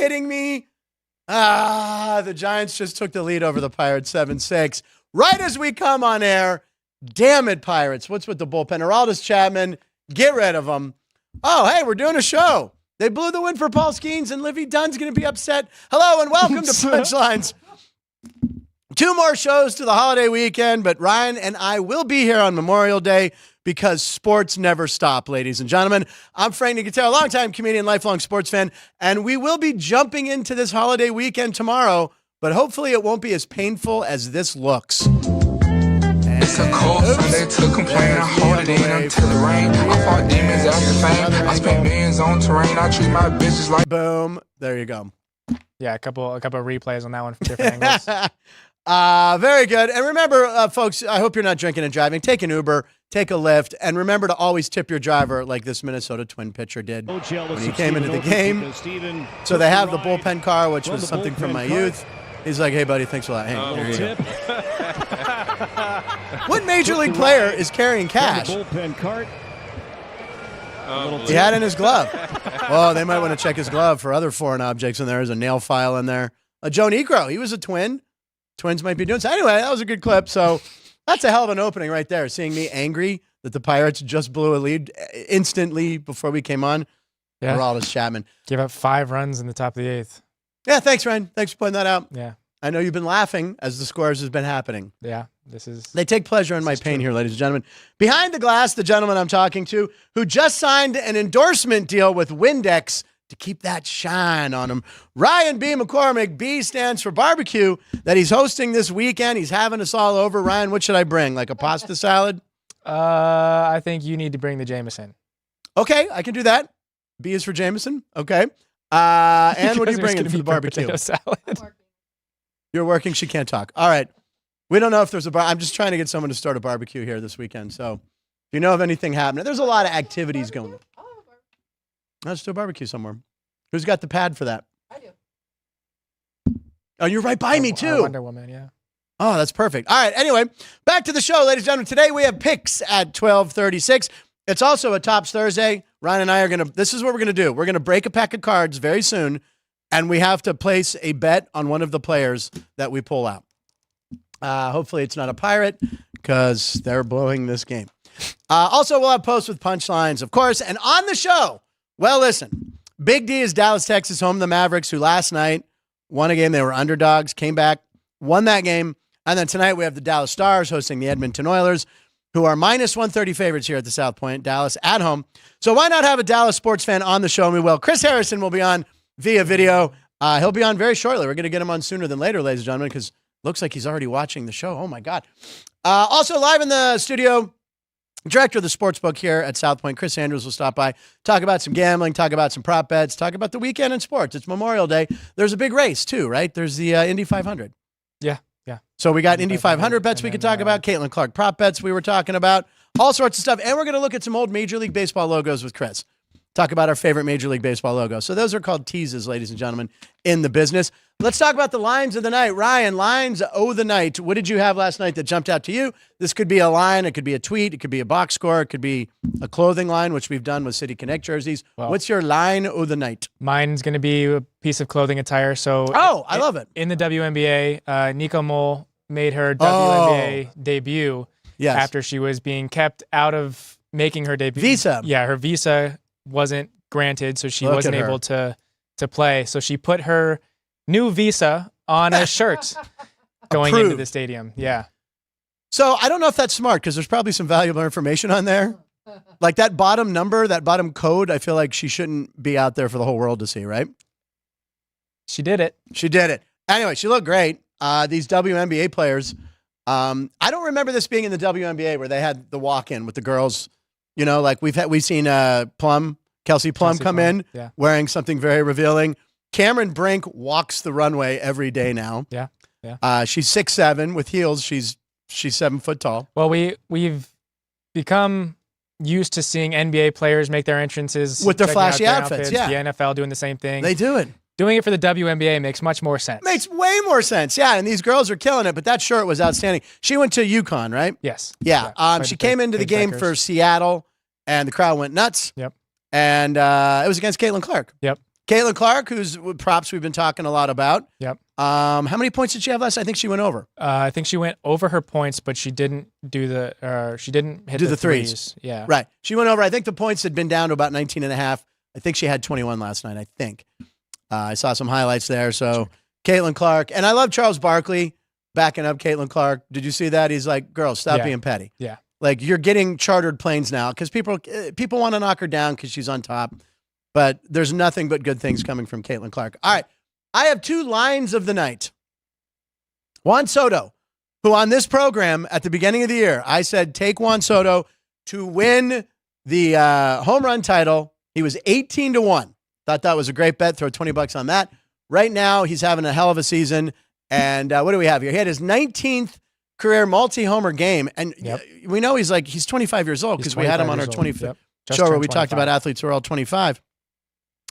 kidding me? The Giants just took the lead over the Pirates 7-6. Right as we come on air, damn it, Pirates. What's with the bullpen? Aroldis Chapman, get rid of them. Oh, hey, we're doing a show. They blew the win for Paul Skeens, and Livy Dunn's going to be upset. Hello, and welcome to Punchlines. 2 more shows to the holiday weekend, but Ryan and I will be here on Memorial Day because sports never stop, ladies and gentlemen. I'm Frank Nicotero, longtime comedian, lifelong sports fan, and we will be jumping into this holiday weekend tomorrow, but hopefully it won't be as painful as this looks. It's a cold Sunday to complain. I hold it in until the rain. I fought demons after fame. I spent millions on terrain. I treat my bitches like boom. There you go. Yeah, a couple of replays on that one from different angles. Very good. And remember, folks, I hope you're not drinking and driving. Take an Uber, take a Lyft, and remember to always tip your driver like this Minnesota Twin pitcher did when he came into the game. So they have the bullpen car, which was something from my youth. He's like, hey, buddy, thanks a lot. Hey, here you go. What major league player is carrying cash? Bullpen cart. He had in his glove. Well, they might want to check his glove for other foreign objects in there. There's a nail file in there. Joe Negro, he was a Twin. Twins might be doing so. Anyway, that was a good clip. So that's a hell of an opening right there. Seeing me angry that the Pirates just blew a lead instantly before we came on. Yeah. Aroldis Chapman. Give up 5 runs in the top of the 8th. Yeah, thanks, Ryan. Thanks for pointing that out. Yeah. I know you've been laughing as the scores has been happening. Yeah, They take pleasure in my pain here, ladies and gentlemen. Behind the glass, the gentleman I'm talking to, who just signed an endorsement deal with Windex to keep that shine on him. Ryan B. McCormick. B stands for barbecue that he's hosting this weekend. He's having us all over. Ryan, what should I bring? Like a pasta salad? I think you need to bring the Jameson. Okay, I can do that. B is for Jameson. Okay. And what are you bringing for the barbecue? Potato salad. You're working. She can't talk. All right. We don't know if there's a bar. I'm just trying to get someone to start a barbecue here this weekend. So if you know of anything happening, there's a lot of activities going on. Let's do a barbecue somewhere. Who's got the pad for that? I do. Oh, you're right by me too. Wonder Woman, yeah. Oh, that's perfect. All right. Anyway, back to the show, ladies and gentlemen. Today we have picks at 12:36. It's also a Tops Thursday. Ryan and I are this is what we're going to do. We're going to break a pack of cards very soon, and we have to place a bet on one of the players that we pull out. Hopefully it's not a Pirate because they're blowing this game. Also, we'll have posts with punchlines, of course. And on the show, well, listen, Big D is Dallas, Texas, home to the Mavericks, who last night won a game. They were underdogs, came back, won that game. And then tonight we have the Dallas Stars hosting the Edmonton Oilers, who are minus 130 favorites here at the South Point. Dallas at home. So why not have a Dallas sports fan on the show? And we will. Chris Harrison will be on via video. He'll be on very shortly. We're going to get him on sooner than later, ladies and gentlemen, because looks like he's already watching the show. Oh, my God. Also live in the studio, director of the sportsbook here at South Point, Chris Andrews, will stop by, talk about some gambling, talk about some prop bets, talk about the weekend in sports. It's Memorial Day. There's a big race, too, right? There's the Indy 500. Yeah. So we got Indy 500 bets we could talk about, Caitlin Clark prop bets we were talking about, all sorts of stuff. And we're going to look at some old Major League Baseball logos with Chris. Talk about our favorite Major League Baseball logo. So those are called teases, ladies and gentlemen, in the business. Let's talk about the lines of the night. Ryan, lines of the night. What did you have last night that jumped out to you? This could be a line. It could be a tweet. It could be a box score. It could be a clothing line, which we've done with City Connect jerseys. Well, what's your line of the night? Mine's going to be a piece of clothing attire. So I love it. In the WNBA, Nico Mole made her WNBA debut after she was being kept out of making her debut. Visa. Yeah, her visa wasn't granted, so she wasn't able to play. So she put her new visa on a shirt going into the stadium. Yeah. So I don't know if that's smart because there's probably some valuable information on there. Like that bottom number, that bottom code, I feel like she shouldn't be out there for the whole world to see, right? She did it. She did it. Anyway, she looked great. These WNBA players, I don't remember this being in the WNBA where they had the walk-in with the girls. You know, like we've seen Kelsey Plum come in wearing something very revealing. Cameron Brink walks the runway every day now. Yeah. She's 6'7" with heels. She's 7 foot tall. Well, we've become used to seeing NBA players make their entrances with their flashy outfits. Yeah. The NFL doing the same thing. They do it. Doing it for the WNBA makes much more sense. Makes way more sense. Yeah, and these girls are killing it, but that shirt was outstanding. She went to UConn, right? Yes. Yeah. She came into the game for Seattle, and the crowd went nuts. Yep. And it was against Caitlin Clark. Yep. Caitlin Clark, who's props we've been talking a lot about. Yep. How many points did she have last? I think she went over. I think she went over her points, but she didn't do she didn't hit the threes. Yeah. Right. She went over. I think the points had been down to about 19 and a half. I think she had 21 last night, I think. I saw some highlights there. So Caitlin Clark. And I love Charles Barkley backing up Caitlin Clark. Did you see that? He's like, girl, stop being petty. Yeah. Like, you're getting chartered planes now because people want to knock her down because she's on top. But there's nothing but good things coming from Caitlin Clark. All right. I have two lines of the night. Juan Soto, who on this program at the beginning of the year, I said take Juan Soto to win the home run title. He was 18-1. Thought that was a great bet. Throw $20 on that. Right now, he's having a hell of a season. And what do we have here? He had his 19th career multi-homer game. And we know he's 25 years old because we had him on our 25th show where we talked about athletes who are all 25.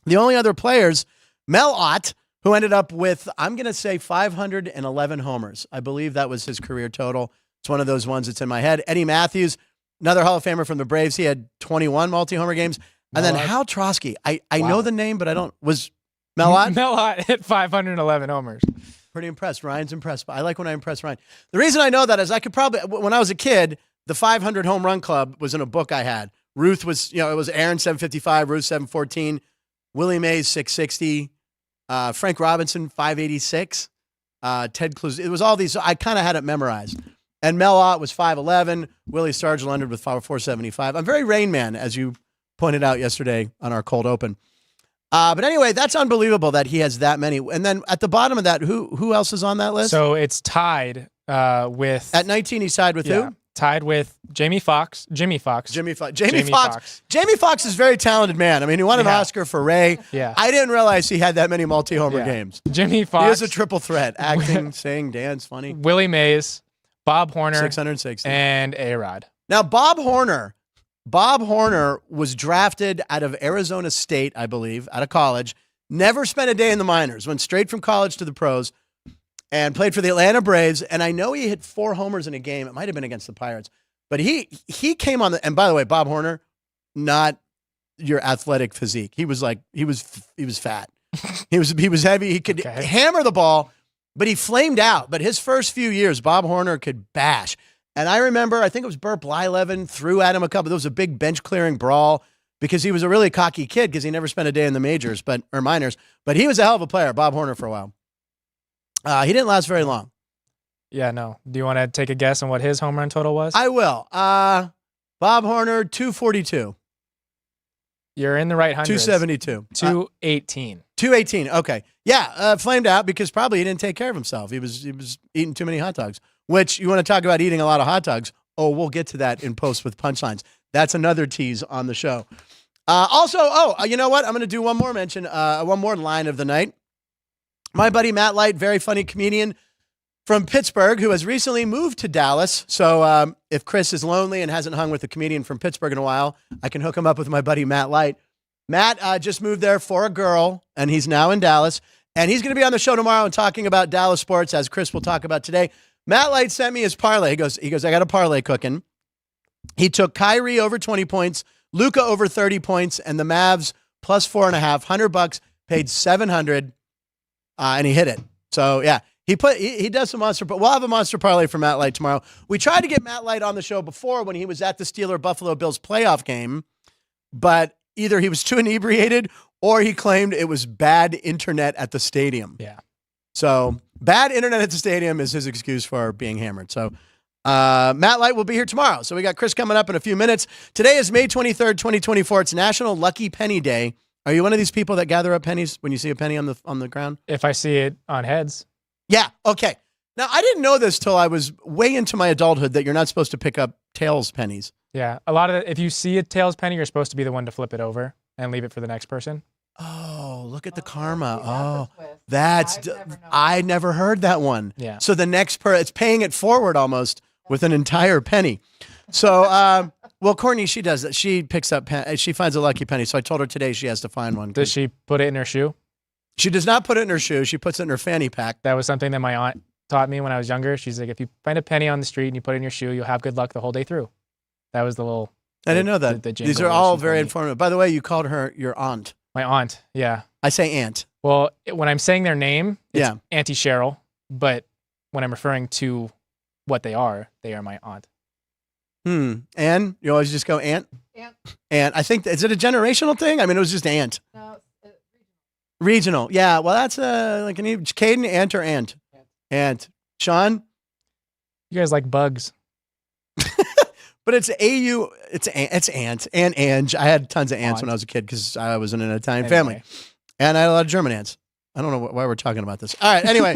The only other players, Mel Ott, who ended up with, I'm going to say 511 homers. I believe that was his career total. It's one of those ones that's in my head. Eddie Matthews, another Hall of Famer from the Braves. He had 21 multi-homer games. And then Hal Trosky. I know the name, but I don't. Was Mel Ott? Mel Ott hit 511 homers. Pretty impressed. Ryan's impressed. I like when I impress Ryan. The reason I know that is I could probably, when I was a kid, the 500 home run club was in a book I had. Ruth was, it was Aaron 755, Ruth 714, Willie Mays 660, Frank Robinson 586, Ted Cluz. It was all these. I kind of had it memorized. And Mel Ott was 511. Willie Stargell ended with 475. I'm very Rain Man, as you pointed out yesterday on our cold open. But anyway, that's unbelievable that he has that many. And then at the bottom of that, who else is on that list? So it's tied with... At 19, he's tied with who? Tied with Jimmy Fox. Jamie Foxx is a very talented man. I mean, he won an Oscar for Ray. Yeah. I didn't realize he had that many multi-homer games. Jimmy Foxx. He is a triple threat. Acting, sing, dance, funny. Willie Mays, Bob Horner. 660. And A-Rod. Now, Bob Horner was drafted out of Arizona State, I believe, out of college. Never spent a day in the minors. Went straight from college to the pros. And played for the Atlanta Braves. And I know he hit 4 homers in a game. It might have been against the Pirates. But he came on and by the way, Bob Horner, not your athletic physique. He was fat. He was heavy. He could hammer the ball, but he flamed out. But his first few years, Bob Horner could bash. And I remember, I think it was Burt Blyleven threw at him a couple. There was a big bench clearing brawl because he was a really cocky kid because he never spent a day in the majors, or minors. But he was a hell of a player, Bob Horner, for a while. He didn't last very long. Yeah, no. Do you want to take a guess on what his home run total was? I will. Bob Horner, 242. You're in the right hundreds. 272. 218. 218. Okay. Yeah, flamed out because probably he didn't take care of himself. He was eating too many hot dogs, which you want to talk about eating a lot of hot dogs. Oh, we'll get to that in post with punchlines. That's another tease on the show. You know what? I'm going to do one more mention, one more line of the night. My buddy Matt Light, very funny comedian from Pittsburgh, who has recently moved to Dallas. So if Chris is lonely and hasn't hung with a comedian from Pittsburgh in a while, I can hook him up with my buddy Matt Light. Matt just moved there for a girl, and he's now in Dallas. And he's going to be on the show tomorrow and talking about Dallas sports, as Chris will talk about today. Matt Light sent me his parlay. He goes, I got a parlay cooking. He took Kyrie over 20 points, Luka over 30 points, and the Mavs plus 4.5, $100, paid $700. And he hit it. So, yeah, he does some monster, but we'll have a monster parlay for Matt Light tomorrow. We tried to get Matt Light on the show before when he was at the Steeler-Buffalo Bills playoff game, but either he was too inebriated or he claimed it was bad internet at the stadium. Yeah. So, bad internet at the stadium is his excuse for being hammered. So, Matt Light will be here tomorrow. So, we got Chris coming up in a few minutes. Today is May 23rd, 2024. It's National Lucky Penny Day. Are you one of these people that gather up pennies when you see a penny on the ground? If I see it on heads. Yeah. Okay. Now, I didn't know this till I was way into my adulthood that you're not supposed to pick up tails pennies. Yeah. If you see a tails penny, you're supposed to be the one to flip it over and leave it for the next person. Oh, look at the karma. I never heard that one. Yeah. So the next it's paying it forward almost with an entire penny. So, well, Courtney, she does that. She picks up, she finds a lucky penny. So I told her today she has to find one. Does she put it in her shoe? She does not put it in her shoe. She puts it in her fanny pack. That was something that my aunt taught me when I was younger. She's like, if you find a penny on the street and you put it in your shoe, you'll have good luck the whole day through. That was the little. I didn't know that. These are all very informative. By the way, you called her your aunt. My aunt, yeah. I say aunt. Well, when I'm saying their name, it's Yeah. Auntie Cheryl. But when I'm referring to what they are my aunt. Ann? You always just go aunt? Aunt. Aunt. I think, is it a generational thing? I mean, it was just aunt. No, it's Regional. Yeah. Well, that's like an Caden, aunt or aunt? Aunt. Sean? You guys like bugs. But it's AU. It's aunt and Ange. I had tons of aunts Aunt. when I was a kid because I was in an Italian family. And I had a lot of German aunts. I don't know why we're talking about this. All right. Anyway,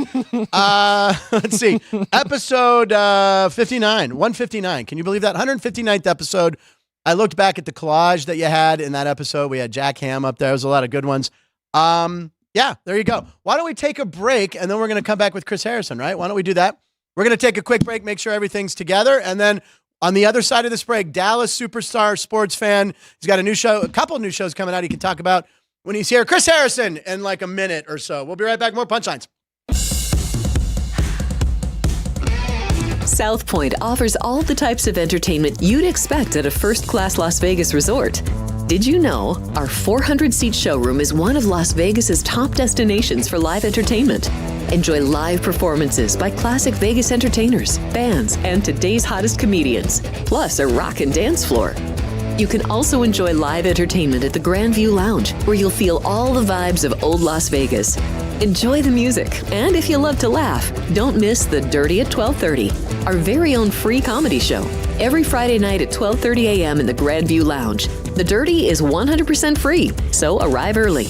let's see. Episode 59, 159. Can you believe that? 159th episode. I looked back at the collage that you had in that episode. We had Jack Ham up there. There was a lot of good ones. Yeah, there you go. Why don't we take a break and then we're going to come back with Chris Harrison, right? Why don't we do that? We're going to take a quick break, make sure everything's together. And then on the other side of this break, Dallas superstar sports fan. He's got a couple of new shows coming out he can talk about when he's here. Chris Harrison in like a minute or so. We'll be right back. More Punchlines. South Point offers all the types of entertainment you'd expect at a first-class Las Vegas resort. Did you know our 400-seat showroom is one of Las Vegas's top destinations for live entertainment? Enjoy live performances by classic Vegas entertainers, bands, and today's hottest comedians, plus a rock and dance floor. You can also enjoy live entertainment at the Grandview Lounge, where you'll feel all the vibes of old Las Vegas. Enjoy the music, and if you love to laugh, don't miss The Dirty at 12:30, our very own free comedy show. Every Friday night at 12:30 a.m. in the Grandview Lounge. The Dirty is 100% free, so arrive early.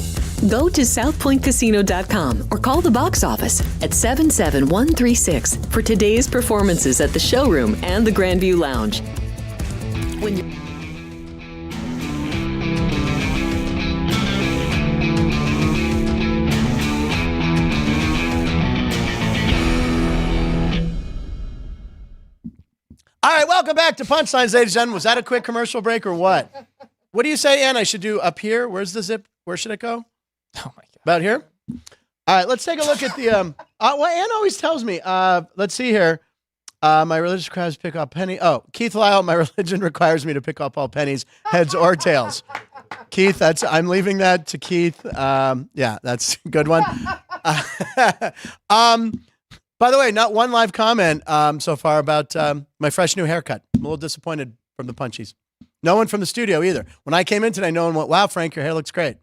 Go to southpointcasino.com or call the box office at 77136 for today's performances at the showroom and the Grandview Lounge. When you All right, welcome back to Punchlines, ladies and gentlemen. Was that a quick commercial break or what? What do you say, Ann? I should do up here? Where's the zip? Where should it go? Oh my God. About here? All right, let's take a look at the, well, Ann always tells me, let's see here. My religion requires to pick up penny. Oh, Keith Lyle, my religion requires me to pick up all pennies, heads or tails. Keith, I'm leaving that to Keith. Yeah, that's a good one. By the way, not one live comment so far about my fresh new haircut. I'm a little disappointed from the punchies. No one from the studio either. When I came in today, no one went, wow, Frank, your hair looks great.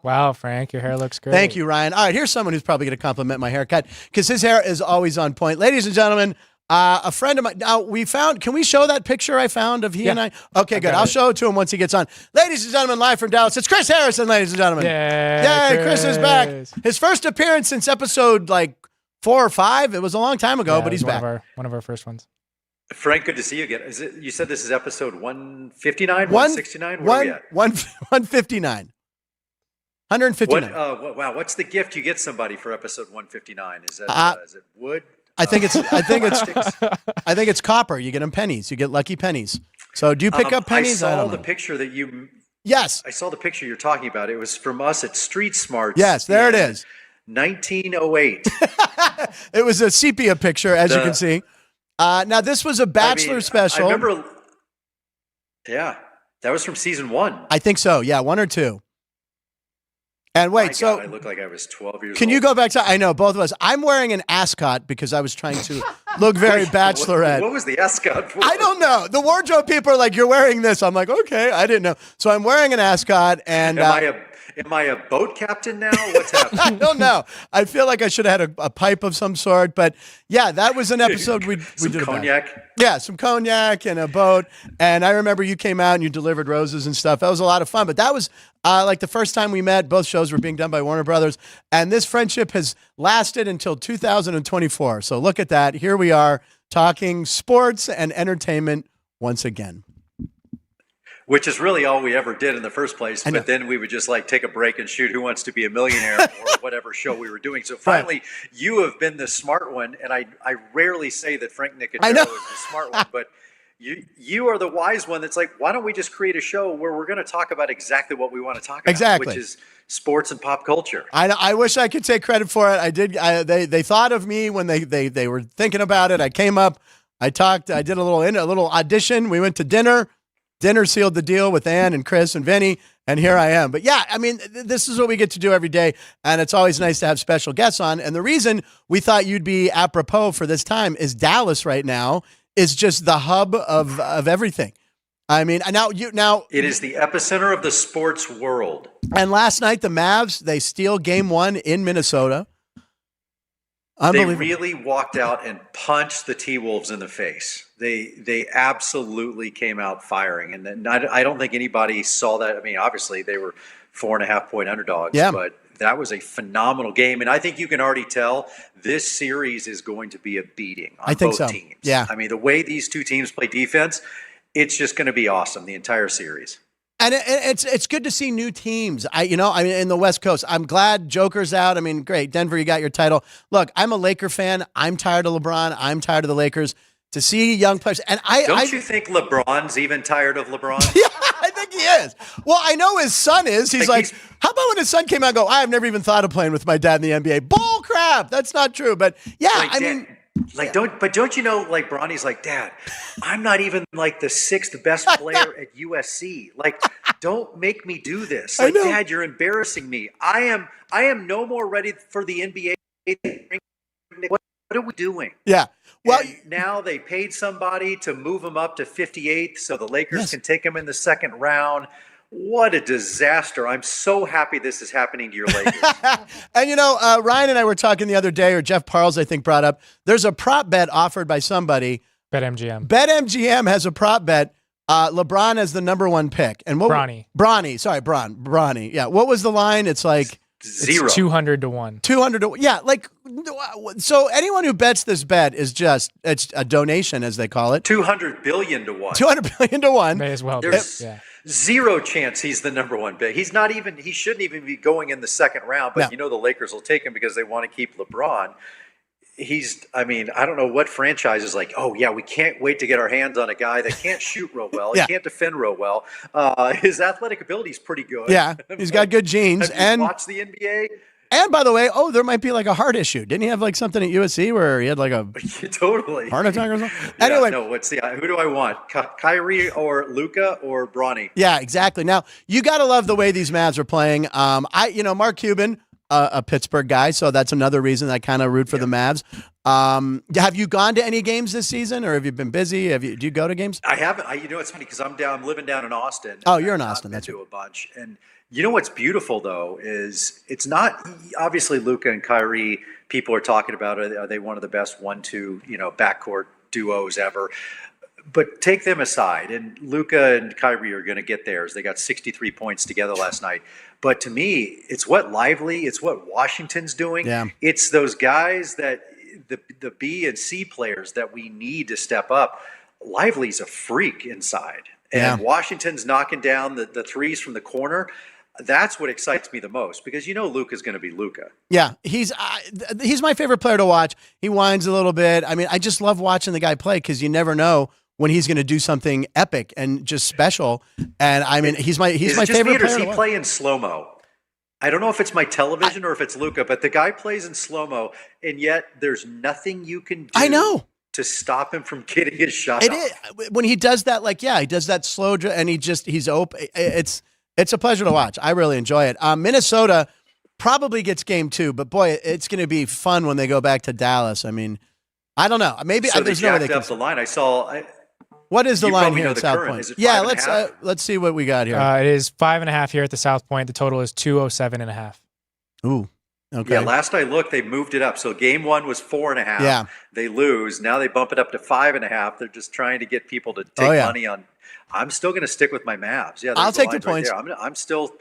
Wow, Frank, your hair looks great. Thank you, Ryan. All right, here's someone who's probably going to compliment my haircut because his hair is always on point. Ladies and gentlemen, a friend of mine. Now, can we show that picture I found of he and I? Okay, good. I'll show it to him once he gets on. Ladies and gentlemen, live from Dallas, it's Chris Harrison, ladies and gentlemen. Yay, Chris is back. His first appearance since episode 4 or 5. It was a long time ago, but he's back. One of our first ones. Frank, good to see you again. You said this is episode 159, 169? Where are we at? 159. 159. Wow, what's the gift you get somebody for episode 159? Is it wood? I think it's copper. You get them pennies. You get lucky pennies. So do you pick up pennies? I saw the picture that you. Yes. I saw the picture you're talking about. It was from us at Street Smarts. Yes, there it is. 1908. It was a sepia picture, as you can see. Now this was a Bachelor special. I remember. Yeah, that was from season 1. I think so. Yeah, 1 or 2. And wait, God, I look like I was 12 years old. Can you go back to? I know both of us. I'm wearing an ascot because I was trying to look very bachelorette. What was the ascot for? I don't know. The wardrobe people are like, "You're wearing this." I'm like, "Okay, I didn't know." So I'm wearing an ascot, and Am I a boat captain now? What's happening? I don't know. I feel like I should have had a pipe of some sort, but yeah, that was an episode we did cognac. Yeah, some cognac and a boat. And I remember you came out and you delivered roses and stuff. That was a lot of fun. But that was like the first time we met. Both shows were being done by Warner Brothers, and this friendship has lasted until 2024. So look at that. Here we are talking sports and entertainment once again. Which is really all we ever did in the first place. But then we would just take a break and shoot Who Wants to Be a Millionaire or whatever show we were doing. So finally, you have been the smart one. And I rarely say that Frank Nicotero is the smart one, but you are the wise one that's like, why don't we just create a show where we're going to talk about exactly what we want to talk about, exactly, which is sports and pop culture. I wish I could take credit for it. I did. They thought of me when they were thinking about it. I came up, I talked, I did a little audition. We went to dinner. Dinner sealed the deal with Ann and Chris and Vinny, And here I am. But yeah, I mean, this is what we get to do every day. And it's always nice to have special guests on. And the reason we thought you'd be apropos for this time is Dallas right now is just the hub of everything. I mean, now it is the epicenter of the sports world. And last night, the Mavs, they steal game 1 in Minnesota. They really walked out and punched the T-Wolves in the face. They absolutely came out firing. And I don't think anybody saw that. I mean, obviously, they were 4.5-point underdogs. Yeah. But that was a phenomenal game. And I think you can already tell this series is going to be a beating on both teams. Yeah. I mean, the way these two teams play defense, it's just going to be awesome, the entire series. And it's good to see new teams. I mean, in the West Coast, I'm glad Joker's out. I mean, great. Denver, you got your title. Look, I'm a Laker fan. I'm tired of LeBron. I'm tired of the Lakers. To see young players. And Don't you think LeBron's even tired of LeBron? Yeah, I think he is. Well, I know his son is. He's like, how about when his son came out and go, I've never even thought of playing with my dad in the NBA. Bull crap. That's not true. But yeah, don't you know, like, Bronny's like, Dad, I'm not even like the 6th best player at USC. Like, don't make me do this. Like, Dad, you're embarrassing me. I am no more ready for the NBA. What are we doing? Yeah. Well, and now they paid somebody to move him up to 58th so the Lakers can take him in the second round. What a disaster. I'm so happy this is happening to your Lakers. And, Ryan and I were talking the other day, or Jeff Parles, I think, brought up, there's a prop bet offered by somebody. BetMGM. BetMGM has a prop bet. LeBron as the number 1 pick. And what? Bronny. Sorry, Bronny. Yeah. What was the line? It's like 0. 200 to 1. 200 to 1. Yeah. Like, so anyone who bets this bet is it's a donation, as they call it. 200 billion to 1. 200 billion to 1. May as well. There's zero chance he's the number 1 pick. He shouldn't even be going in the second round, but the Lakers will take him because they want to keep LeBron. I don't know what franchise is like, oh, yeah, we can't wait to get our hands on a guy that can't shoot real well. He can't defend real well. His athletic ability is pretty good. Yeah, he's got good genes. And watch the NBA. And by the way, there might be like a heart issue. Didn't he have like something at USC where he had like a totally heart attack or something? Anyway, who do I want? Kyrie or Luka or Bronny? Yeah, exactly. Now you got to love the way these Mavs are playing. Mark Cuban, a Pittsburgh guy, so that's another reason I kind of root for the Mavs. Have you gone to any games this season, or have you been busy? Do you go to games? I haven't. It's funny because I'm living down in Austin. Oh, you're in Austin. That's a bunch. And you know what's beautiful though is it's not obviously Luka and Kyrie. People are talking about are they one of the best 1-2 backcourt duos ever? But take them aside, and Luka and Kyrie are going to get theirs. They got 63 points together last night. But to me, it's what Washington's doing. Yeah. It's those guys that the B and C players that we need to step up. Lively's a freak inside, and Washington's knocking down the threes from the corner. That's what excites me the most because Luka's going to be Luka. Yeah, he's my favorite player to watch. He whines a little bit. I mean, I just love watching the guy play because you never know when he's going to do something epic and just special. And I mean, he's my favorite player. Does he play in slow-mo? I don't know if it's my television or if it's Luka, but the guy plays in slow-mo, and yet there's nothing you can do to stop him from getting his shot off. When he does that, he does that slow, and he's open. It's a pleasure to watch. I really enjoy it. Minnesota probably gets game 2, but boy, it's going to be fun when they go back to Dallas. I mean, I don't know. Maybe there's no way they can. Up the line. I saw. What is the line here at South current. Point? Is it yeah, let's see what we got here. It is 5.5 here at the South Point. The total is 207.5. Ooh. Okay. Yeah, last I looked, they moved it up. So game 1 was 4.5. Yeah. They lose. Now they bump it up to 5.5. They're just trying to get people to take money on. I'm still going to stick with my Mavs. Yeah, I'll take the points. Right there. I'm still.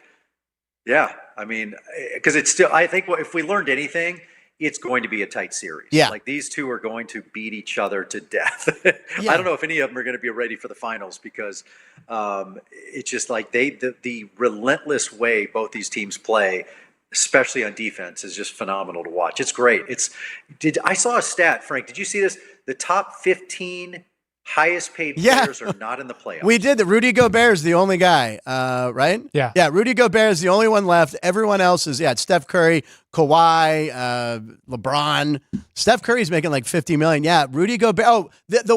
Yeah, I mean, because it's still. I think if we learned anything, it's going to be a tight series. Yeah, like these two are going to beat each other to death. I don't know if any of them are going to be ready for the finals because it's just like the relentless way both these teams play, especially on defense, is just phenomenal to watch. It's great. I saw a stat, Frank. Did you see this? The top 15 highest paid players are not in the playoffs. We did. Rudy Gobert is the only guy, right? Yeah. Yeah, Rudy Gobert is the only one left. Everyone else is, it's Steph Curry, Kawhi, LeBron. Steph Curry's making like $50 million. Yeah, Rudy Gobert. Oh, the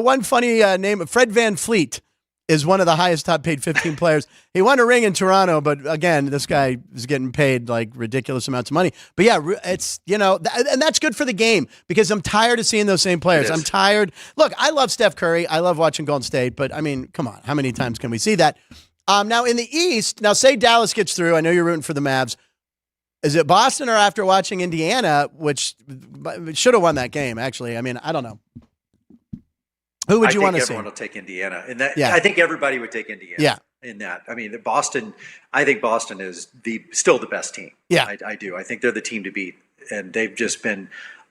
one funny name, Fred VanVleet. is one of the highest top paid 15 players. He won a ring in Toronto, but again, this guy is getting paid like ridiculous amounts of money. But yeah, it's, and that's good for the game because I'm tired of seeing those same players. I'm tired. Look, I love Steph Curry. I love watching Golden State, but I mean, come on. How many times can we see that? Now in the East, say Dallas gets through. I know you're rooting for the Mavs. Is it Boston or after watching Indiana, which should have won that game, actually? I mean, I don't know. Who would you want to see? Everyone will take Indiana. And that, I think everybody would take Indiana. Yeah. In that. I mean, I think Boston is still the best team. Yeah. I do. I think they're the team to beat. And they've just been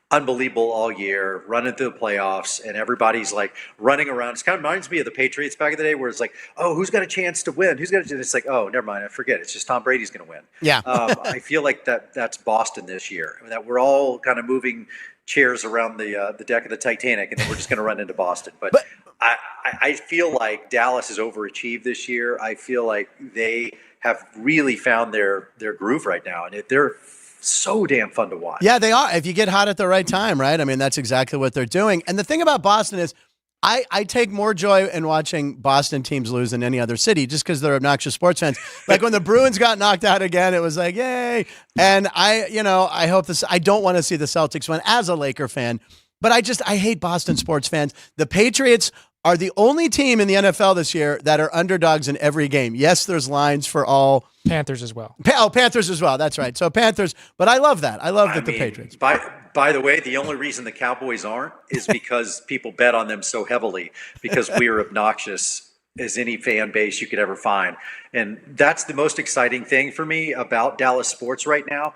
unbelievable all year, running through the playoffs, and everybody's like running around. It kind of reminds me of the Patriots back in the day where it's like, oh, who's got a chance to win? Who's got a chance? It's like, oh, never mind. I forget. It's just Tom Brady's going to win. Yeah. I feel like that's Boston this year. I mean, that we're all kind of moving chairs around the deck of the Titanic, and then we're just going to run into Boston. But I feel like Dallas has overachieved this year. I feel like they have really found their groove right now, and they're so damn fun to watch. Yeah, they are. If you get hot at the right time, right? I mean, that's exactly what they're doing. And the thing about Boston is I take more joy in watching Boston teams lose than any other city just because they're obnoxious sports fans. Like when the Bruins got knocked out again, it was like, yay. And I hope I don't want to see the Celtics win as a Laker fan, but I hate Boston sports fans. The Patriots are the only team in the NFL this year that are underdogs in every game. Yes, there's lines for all. Panthers as well. Panthers as well. That's right. So Panthers, but I love that. I love the Patriots. By the way, the only reason the Cowboys aren't is because people bet on them so heavily because we are obnoxious as any fan base you could ever find. And that's the most exciting thing for me about Dallas sports right now.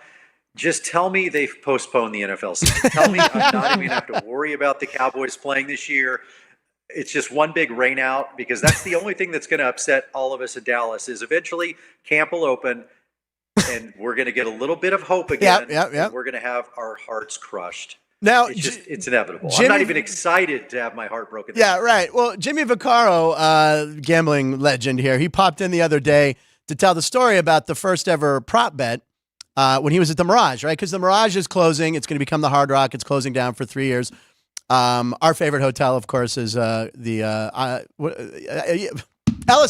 Just tell me they've postponed the NFL season. Tell me I'm not even going to have to worry about the Cowboys playing this year. It's just one big rain out because that's the only thing that's going to upset all of us in Dallas is eventually camp will open and we're going to get a little bit of hope again. Yeah. We're going to have our hearts crushed. Now, it's inevitable. I'm not even excited to have my heart broken. Yeah, right. Well, Jimmy Vaccaro, gambling legend here, he popped in the other day to tell the story about the first ever prop bet when he was at the Mirage, right? Because the Mirage is closing. It's going to become the Hard Rock. It's closing down for 3 years. Our favorite hotel, of course, is Ellis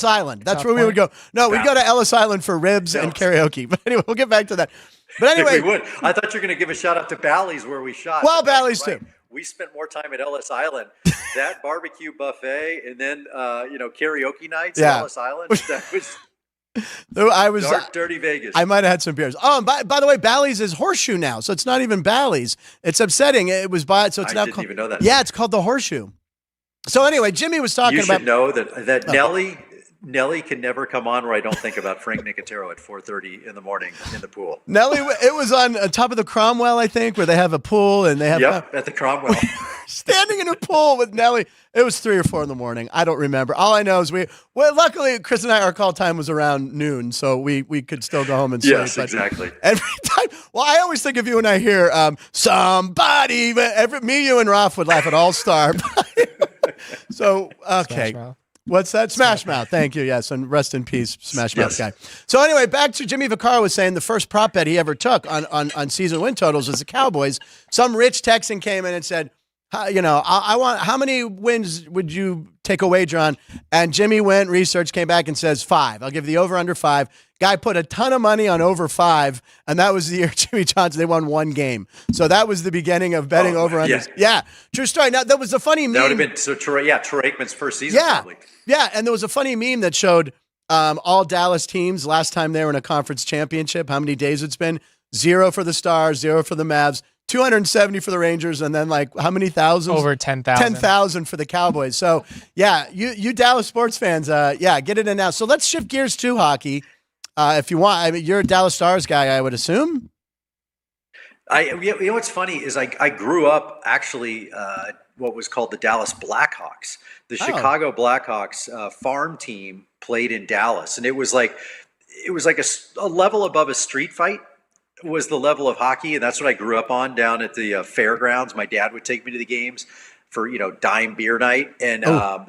Island. That's where we would go. No, we'd go to Ellis Island for ribs and karaoke. But anyway, we'll get back to that. But anyway, we would. I thought you were going to give a shout out to Bally's where we shot. Well, Bally's too. We spent more time at Ellis Island. That barbecue buffet and then karaoke nights at Ellis Island. That was. I was dirty Vegas. I might have had some beers. Oh, and by the way, Bally's is Horseshoe now, so it's not even Bally's. It's upsetting. It was so it's now. I didn't even know that. Yeah, it's called the Horseshoe. So anyway, Jimmy was talking about. You should know that Nelly can never come on where I don't think about Frank Nicotero at 4:30 in the morning in the pool. Nelly, it was on top of the Cromwell, I think, where they have a pool and they have. Yep, at the Cromwell. Standing in a pool with Nelly. It was 3 or 4 in the morning. I don't remember. All I know is luckily Chris and our call time was around noon, so we could still go home and sleep. Yes, exactly. Every time, I always think of you when I hear somebody. Me, you, and Ralph would laugh at All Star. So okay. What's that? Smash Mouth. Thank you. Yes, and rest in peace, Smash Mouth guy. So anyway, back to Jimmy Vaccaro was saying the first prop bet he ever took on season win totals was the Cowboys. Some rich Texan came in and said, I want, how many wins would you take a wager on? And Jimmy went, research, came back and says 5. I'll give the over under 5. Guy put a ton of money on over 5, and that was the year Jimmy Johnson, they won 1 game. So that was the beginning of betting over under. Yeah, true story. Now, that was a funny meme. That would have been, Troy Aikman's first season probably. Yeah, and there was a funny meme that showed all Dallas teams last time they were in a conference championship, how many days it's been. 0 for the Stars, 0 for the Mavs. 270 for the Rangers, and then how many thousands? Over 10,000. 10,000 for the Cowboys. So, yeah, you Dallas sports fans, get it in now. So let's shift gears to hockey if you want. I mean, you're a Dallas Stars guy, I would assume. You know what's funny is I grew up actually what was called the Dallas Blackhawks. The Chicago Blackhawks farm team played in Dallas, and it was like a level above a street fight. Was the level of hockey, and that's what I grew up on down at the fairgrounds. My dad would take me to the games for dime beer night, and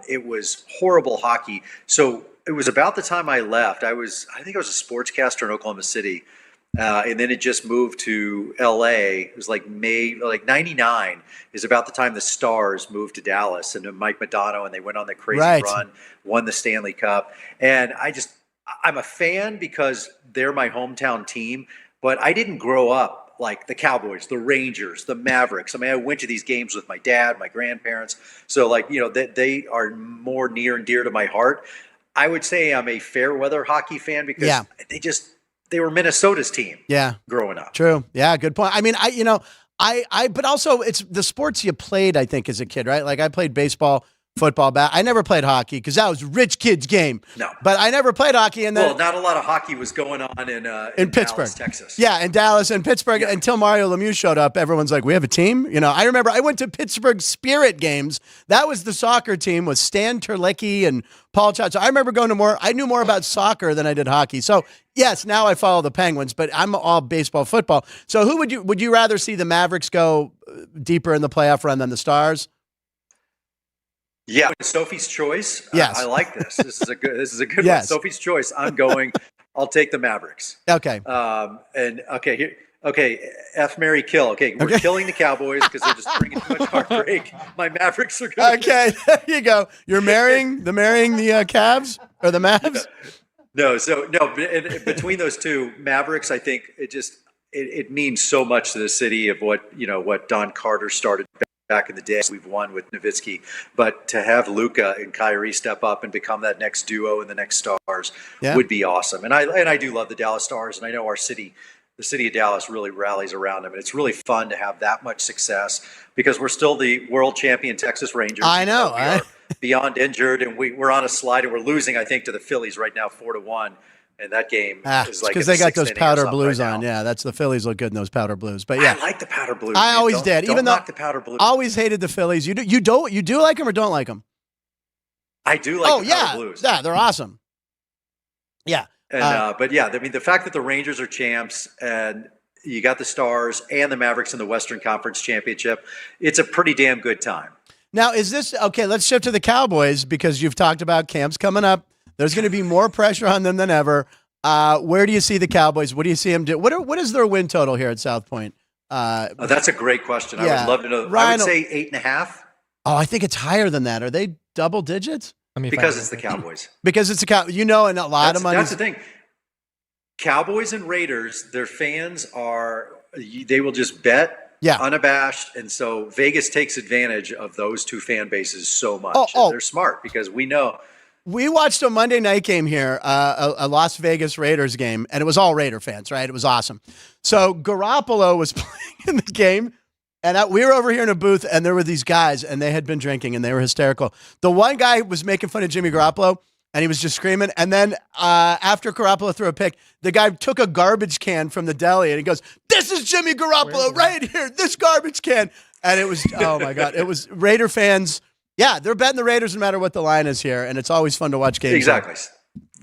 it was horrible hockey. So it was about the time I left. I think I was a sportscaster in Oklahoma City, And then it just moved to LA. It was like May, like 99 is about the time the Stars moved to Dallas, and then Mike Modano, and they went on the crazy run, won the Stanley Cup. And I'm a fan because they're my hometown team, but I didn't grow up like the Cowboys, the Rangers, the Mavericks. I mean, I went to these games with my dad, my grandparents. So they are more near and dear to my heart. I would say I'm a fair weather hockey fan because they were Minnesota's team. Yeah. Growing up. True. Yeah. Good point. I mean, but also it's the sports you played, I think, as a kid, right? Like I played baseball, football, I never played hockey because that was rich kids game. No. But I never played hockey. And then, not a lot of hockey was going on in Pittsburgh, Dallas, Texas. Yeah, in Dallas and Pittsburgh until Mario Lemieux showed up. Everyone's like, we have a team? I remember I went to Pittsburgh Spirit games. That was the soccer team with Stan Terlecki and Paul Chott. So I remember going to I knew more about soccer than I did hockey. So yes, now I follow the Penguins, but I'm all baseball, football. So who would you rather see the Mavericks go deeper in the playoff run than the Stars? Yeah, Sophie's choice. Yes. I like this. This is a good one. Sophie's choice. I'll take the Mavericks. Okay. F, Marry, kill. Okay, we're killing the Cowboys because they're just bringing too much heartbreak. My Mavericks are good. Okay, there you go. You're marrying the Cavs or the Mavs? Between those two, Mavericks, I think it means so much to the city of what Don Carter started back in the day. We've won with Nowitzki, but to have Luka and Kyrie step up and become that next duo and the next Stars would be awesome. And I do love the Dallas Stars, and I know the city of Dallas really rallies around them, and it's really fun to have that much success because we're still the world champion Texas Rangers. I know. We are beyond injured, and we're on a slide, and we're losing, I think, to the Phillies right now 4-1. And that game is like because they got those powder blues right on. Yeah, that's the Phillies look good in those powder blues. But yeah, I like the powder blues. I always did. Even though the powder blues. Always hated the Phillies. You do like them or don't like them? I do like the powder blues. Yeah, they're awesome. Yeah. And but yeah, I mean the fact that the Rangers are champs and you got the Stars and the Mavericks in the Western Conference Championship, it's a pretty damn good time. Now, is this okay? Let's shift to the Cowboys because you've talked about camps coming up. There's going to be more pressure on them than ever. Where do you see the Cowboys? What do you see them do? What is their win total here at South Point? That's a great question. I would love to know. I would say 8.5. Oh, I think it's higher than that. Are they double digits? Because it's the Cowboys. Because it's and a lot of money. That's the thing. Cowboys and Raiders, their fans they will just bet unabashed. And so Vegas takes advantage of those two fan bases so much. They're smart because we know. We watched a Monday night game here, a Las Vegas Raiders game, and it was all Raider fans, right? It was awesome. So Garoppolo was playing in the game, and we were over here in a booth, and there were these guys, and they had been drinking, and they were hysterical. The one guy was making fun of Jimmy Garoppolo, and he was just screaming. And then after Garoppolo threw a pick, the guy took a garbage can from the deli, and he goes, "This is Jimmy Garoppolo right here, this garbage can." And it was, oh, my God. It was Raider fans. Yeah, they're betting the Raiders no matter what the line is here, and it's always fun to watch games. Exactly.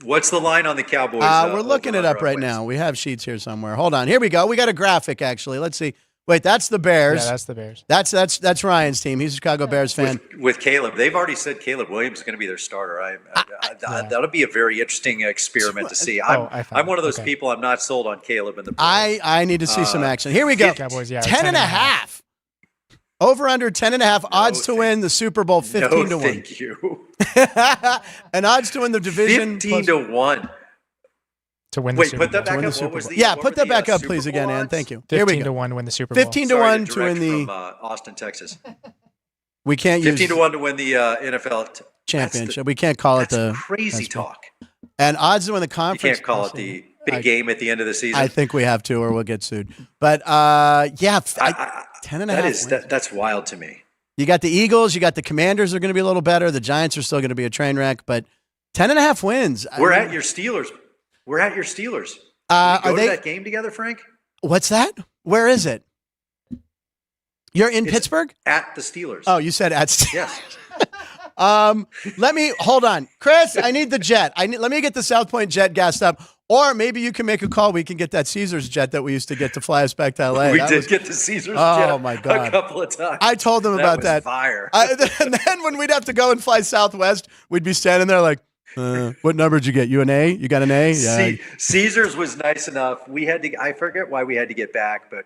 What's the line on the Cowboys? We're looking it up right now. We have sheets here somewhere. Hold on. Here we go. We got a graphic, actually. Let's see. Wait, that's the Bears. Yeah, that's the Bears. That's Ryan's team. He's a Chicago Bears fan. With Caleb. They've already said Caleb Williams is going to be their starter. That'll be a very interesting experiment to see. I'm one of those people. I'm not sold on Caleb in the Bears. I need to see some action. Here we go. Cowboys, 10.5. Over under 10.5 odds to win the Super Bowl 15 to 1. Thank you. And odds to win the division 15 to 1 to win the Super Bowl. Put that back up. What was put that back up, please, again, Ann. Thank you. 15 to 1 to win the Super Bowl. 15 to 1 to win the from Austin, Texas. We can't 15 to 1 to win the NFL championship. We can't call it the crazy talk. And odds to win the conference. You can't call it the big game at the end of the season. I think we have to, or we'll get sued. But 10.5. That's wild to me. You got the Eagles. You got the Commanders are going to be a little better. The Giants are still going to be a train wreck, but 10.5 wins. We're at your Steelers. Are they to that game together, Frank? What's that? Where is it? You're in Pittsburgh? At the Steelers. Oh, you said at Steelers. Yes. Hold on. Chris, I need the jet. Let me get the South Point jet gassed up. Or maybe you can make a call. We can get that Caesars jet that we used to get to fly us back to LA. We did get the Caesars jet. Oh my God. A couple of times. I told them about that. Fire. And then when we'd have to go and fly Southwest, we'd be standing there like, What number did you get? You an A? You got an A? Yeah. Caesars was nice enough. We had to. I forget why we had to get back, but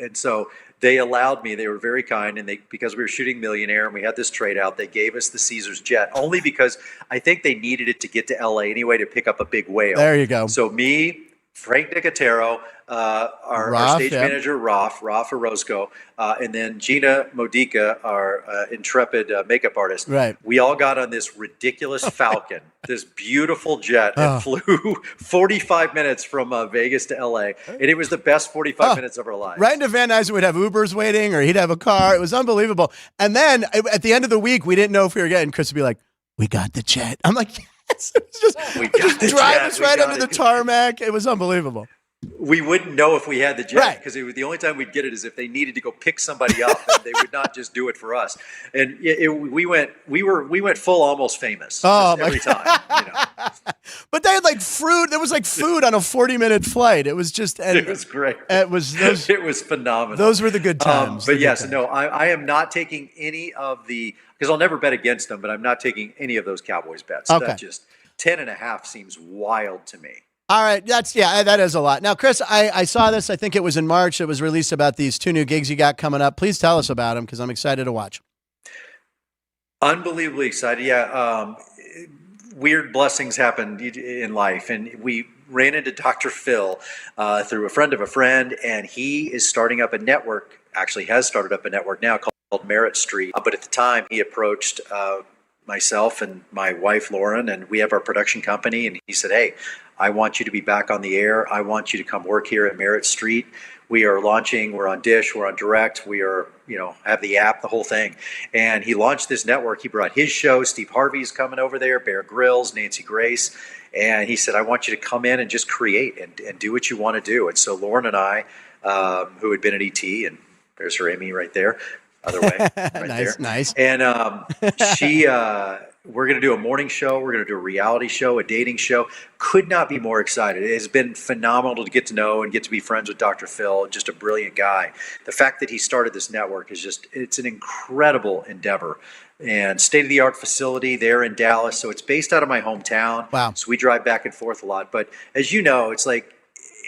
and so they allowed me. They were very kind, and because we were shooting Millionaire and we had this trade out, they gave us the Caesars jet only because I think they needed it to get to LA anyway to pick up a big whale. There you go. So me, Frank Nicotero, our stage manager, Raf Orozco, and then Gina Modica, our intrepid makeup artist. Right. We all got on this ridiculous Falcon, this beautiful jet, and flew 45 minutes from Vegas to LA. And it was the best 45 minutes of our lives. Right into Van Nuys would have Ubers waiting, or he'd have a car. It was unbelievable. And then at the end of the week, we didn't know if we were getting. Chris would be like, "We got the jet." I'm like, "Yes." It's just drive us right under the tarmac. It was unbelievable. We wouldn't know if we had the jet Right. because the only time we'd get it is if they needed to go pick somebody up, and they would not just do it for us. And we went full almost famous every time. You know. But they had like fruit. There was like food on a 40-minute flight. It was just. It was great. It was phenomenal. Those were the good times. But yes, no, I am not taking any of because I'll never bet against them, but I'm not taking any of those Cowboys bets. Okay. That just 10.5 seems wild to me. All right, that is a lot. Now, Chris, I saw this. I think it was in March. It was released about these 2 new gigs you got coming up. Please tell us about them because I'm excited to watch. Unbelievably excited. Yeah, weird blessings happened in life, and we ran into Dr. Phil through a friend of a friend, and he is starting up a network. Actually, has started up a network now called Merit Street. But at the time, he approached myself and my wife Lauren, and we have our production company, and he said, "Hey, I want you to be back on the air. I want you to come work here at Merit Street. We are launching. We're on Dish. We're on Direct. We are, have the app, the whole thing." And he launched this network. He brought his show. Steve Harvey's coming over there, Bear Grylls, Nancy Grace. And he said, "I want you to come in and just create and do what you want to do." And so Lauren and I, who had been at ET, and there's her Amy right there, other way, right nice. And we're going to do a morning show. We're going to do a reality show, a dating show. Could not be more excited. It has been phenomenal to get to know and get to be friends with Dr. Phil, just a brilliant guy. The fact that he started this network it's an incredible endeavor. And state-of-the-art facility there in Dallas. So it's based out of my hometown. Wow. So we drive back and forth a lot. But as you know, it's like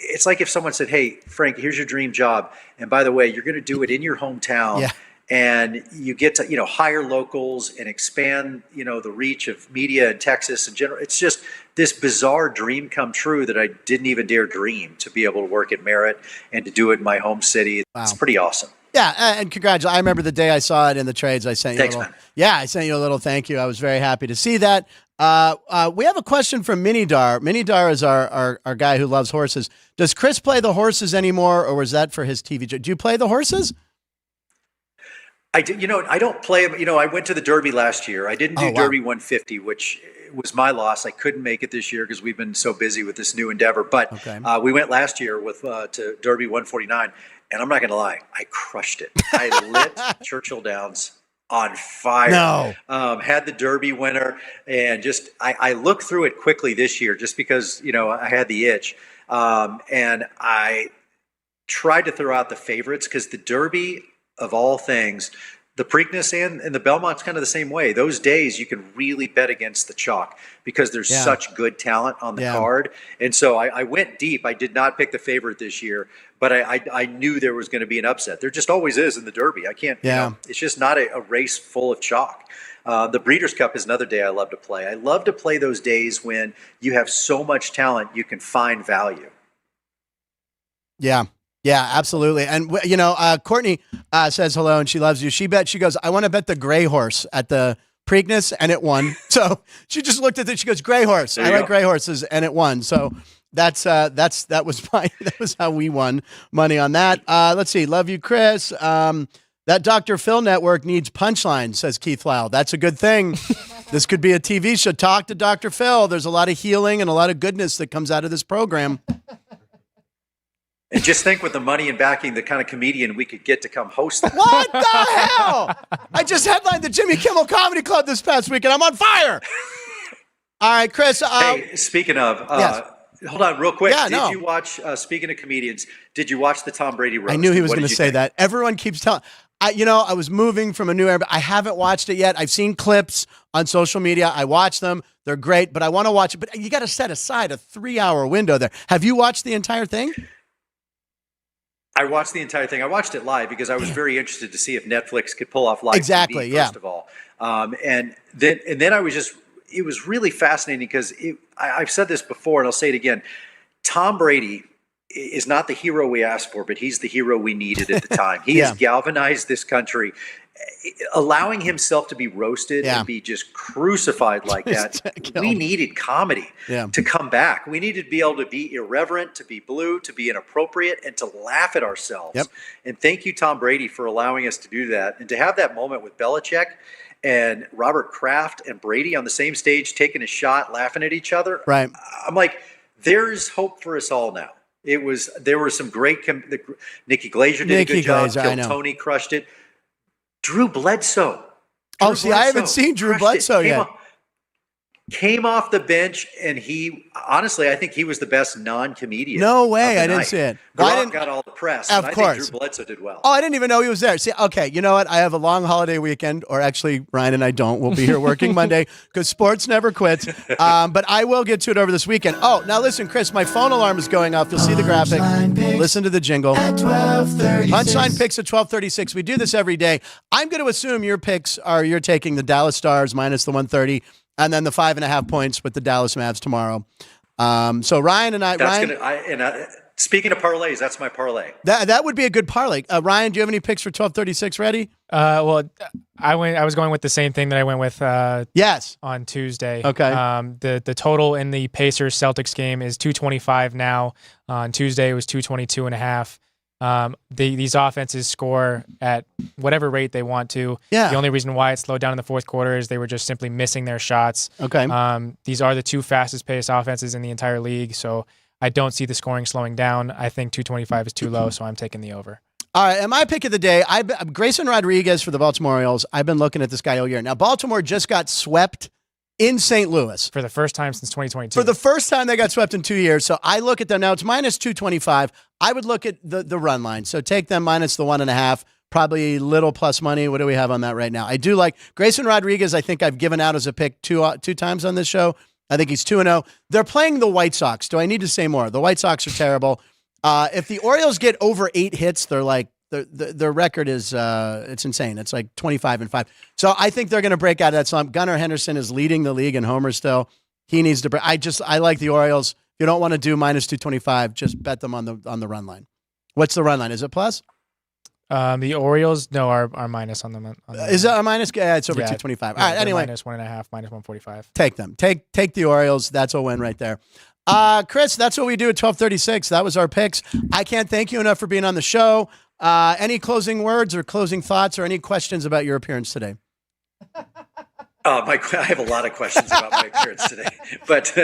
if someone said, "Hey, Frank, here's your dream job. And by the way, you're going to do it in your hometown." Yeah. And you get to, hire locals and expand, the reach of media in Texas in general. It's just this bizarre dream come true that I didn't even dare dream, to be able to work at Merit and to do it in my home city. Wow. It's pretty awesome. Yeah, and congratulations. I remember the day I saw it in the trades. I sent you Thanks, a little. man. Yeah, I sent you a little thank you. I was very happy to see that. We have a question from Minidar. Minidar is our guy who loves horses. Does Chris play the horses anymore, or was that for his TV show? Do you play the horses? I did. I don't play. I went to the Derby last year. I didn't do Derby 150, which was my loss. I couldn't make it this year because we've been so busy with this new endeavor. But we went last year to Derby 149, and I'm not going to lie, I crushed it. I lit Churchill Downs on fire. No. Had the Derby winner, and just I looked through it quickly this year just because I had the itch, and I tried to throw out the favorites because the Derby, of all things, the Preakness and the Belmont's kind of the same way. Those days you can really bet against the chalk because there's such good talent on the card. And so I went deep. I did not pick the favorite this year, but I knew there was going to be an upset. There just always is in the Derby. I can't, it's just not a race full of chalk. The Breeders' Cup is another day I love to play. I love to play those days when you have so much talent you can find value. Yeah. Yeah, absolutely. And, Courtney says hello and she loves you. She goes, "I want to bet the gray horse at the Preakness," and it won. So she just looked at it. She goes, "Gray horse. I like gray horses," and it won. So that was how we won money on that. Let's see. Love you, Chris. That Dr. Phil network needs punchlines, says Keith Lau. That's a good thing. This could be a TV show. Talk to Dr. Phil. There's a lot of healing and a lot of goodness that comes out of this program. And just think, with the money and backing, the kind of comedian we could get to come host that. What the hell? I just headlined the Jimmy Kimmel Comedy Club this past week, and I'm on fire. All right, Chris. Hey, speaking of, hold on real quick. Yeah, did you watch, speaking of comedians, did you watch the Tom Brady roast? I knew he was going to say that. Everyone keeps telling. I was moving from a new area, but I haven't watched it yet. I've seen clips on social media. I watch them. They're great, but I want to watch it. But you got to set aside a 3-hour window there. Have you watched the entire thing? I watched the entire thing. I watched it live because I was very interested to see if Netflix could pull off live TV, first of all. And then I was just, it was really fascinating because I've said this before and I'll say it again. Tom Brady is not the hero we asked for, but he's the hero we needed at the time. He has galvanized this country, allowing himself to be roasted and be just crucified like that. We needed comedy to come back. We needed to be able to be irreverent, to be blue, to be inappropriate, and to laugh at ourselves. Yep. And thank you, Tom Brady, for allowing us to do that. And to have that moment with Belichick and Robert Kraft and Brady on the same stage, taking a shot, laughing at each other. Right. I'm like, there's hope for us all now. There were some great, Nikki Glaser did a good job. Tony crushed it. Drew Bledsoe. I haven't seen Drew Bledsoe yet. Came off the bench, and honestly, I think he was the best non-comedian. No way, I didn't see it. Gronk got all the press, of course. I think Drew Bledsoe did well. Oh, I didn't even know he was there. See, okay, you know what? I have a long holiday weekend, or actually, Ryan and I don't. We'll be here working Monday because sports never quits. But I will get to it over this weekend. Oh, now listen, Chris, my phone alarm is going off. You'll see the graphic. Listen to the jingle. Punchline picks at 12:36. We do this every day. I'm going to assume your picks are you're taking the Dallas Stars minus the 130. And then the 5.5 points with the Dallas Mavs tomorrow. So Ryan and I. Speaking of parlays, that's my parlay. That would be a good parlay. Ryan, do you have any picks for 12:36 ready? Well, I was going with the same thing that I went with. Yes. On Tuesday. Okay. The total in the Pacers Celtics game is 225 now. On Tuesday it was 222.5. These offenses score at whatever rate they want to. Yeah. The only reason why it slowed down in the fourth quarter is they were just simply missing their shots. Okay. These are the two fastest paced offenses in the entire league, so I don't see the scoring slowing down. I think 225 is too low, so I'm taking the over. All right, and my pick of the day, Grayson Rodriguez for the Baltimore Orioles. I've been looking at this guy all year. Now, Baltimore just got swept in St. Louis. For the first time since 2022. For the first time they got swept in 2 years. So I look at them now. It's minus 225. I would look at the run line. So take them minus the 1.5. Probably little plus money. What do we have on that right now? I do like Grayson Rodriguez. I think I've given out as a pick two times on this show. I think he's 2-0. They're playing the White Sox. Do I need to say more? The White Sox are terrible. If the Orioles get over 8 hits, they're like, their record is it's insane. It's like 25-5. So I think they're going to break out of that slump. Gunnar Henderson is leading the league in homers still. He needs to break. I like the Orioles. If you don't want to do minus 225, just bet them on the run line. What's the run line? Is it plus? The Orioles, no, are minus on them. Is it a minus? Yeah, it's over 225. All right, anyway. Minus 1.5, minus 145. Take them. Take the Orioles. That's a win right there. Chris, that's what we do at 12:36. That was our picks. I can't thank you enough for being on the show. Any closing words or closing thoughts or any questions about your appearance today? I have a lot of questions about my appearance today, but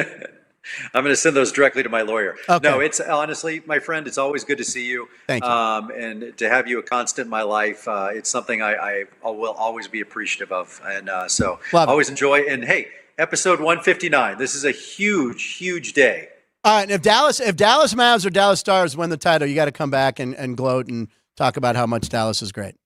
I'm going to send those directly to my lawyer. Okay. No, it's honestly, my friend, it's always good to see you. Thank you. And to have you a constant in my life, it's something I will always be appreciative of. And so always enjoy. And hey, episode 159, this is a huge, huge day. All right. And if Dallas Mavs or Dallas Stars win the title, you got to come back and gloat and talk about how much Dallas is great.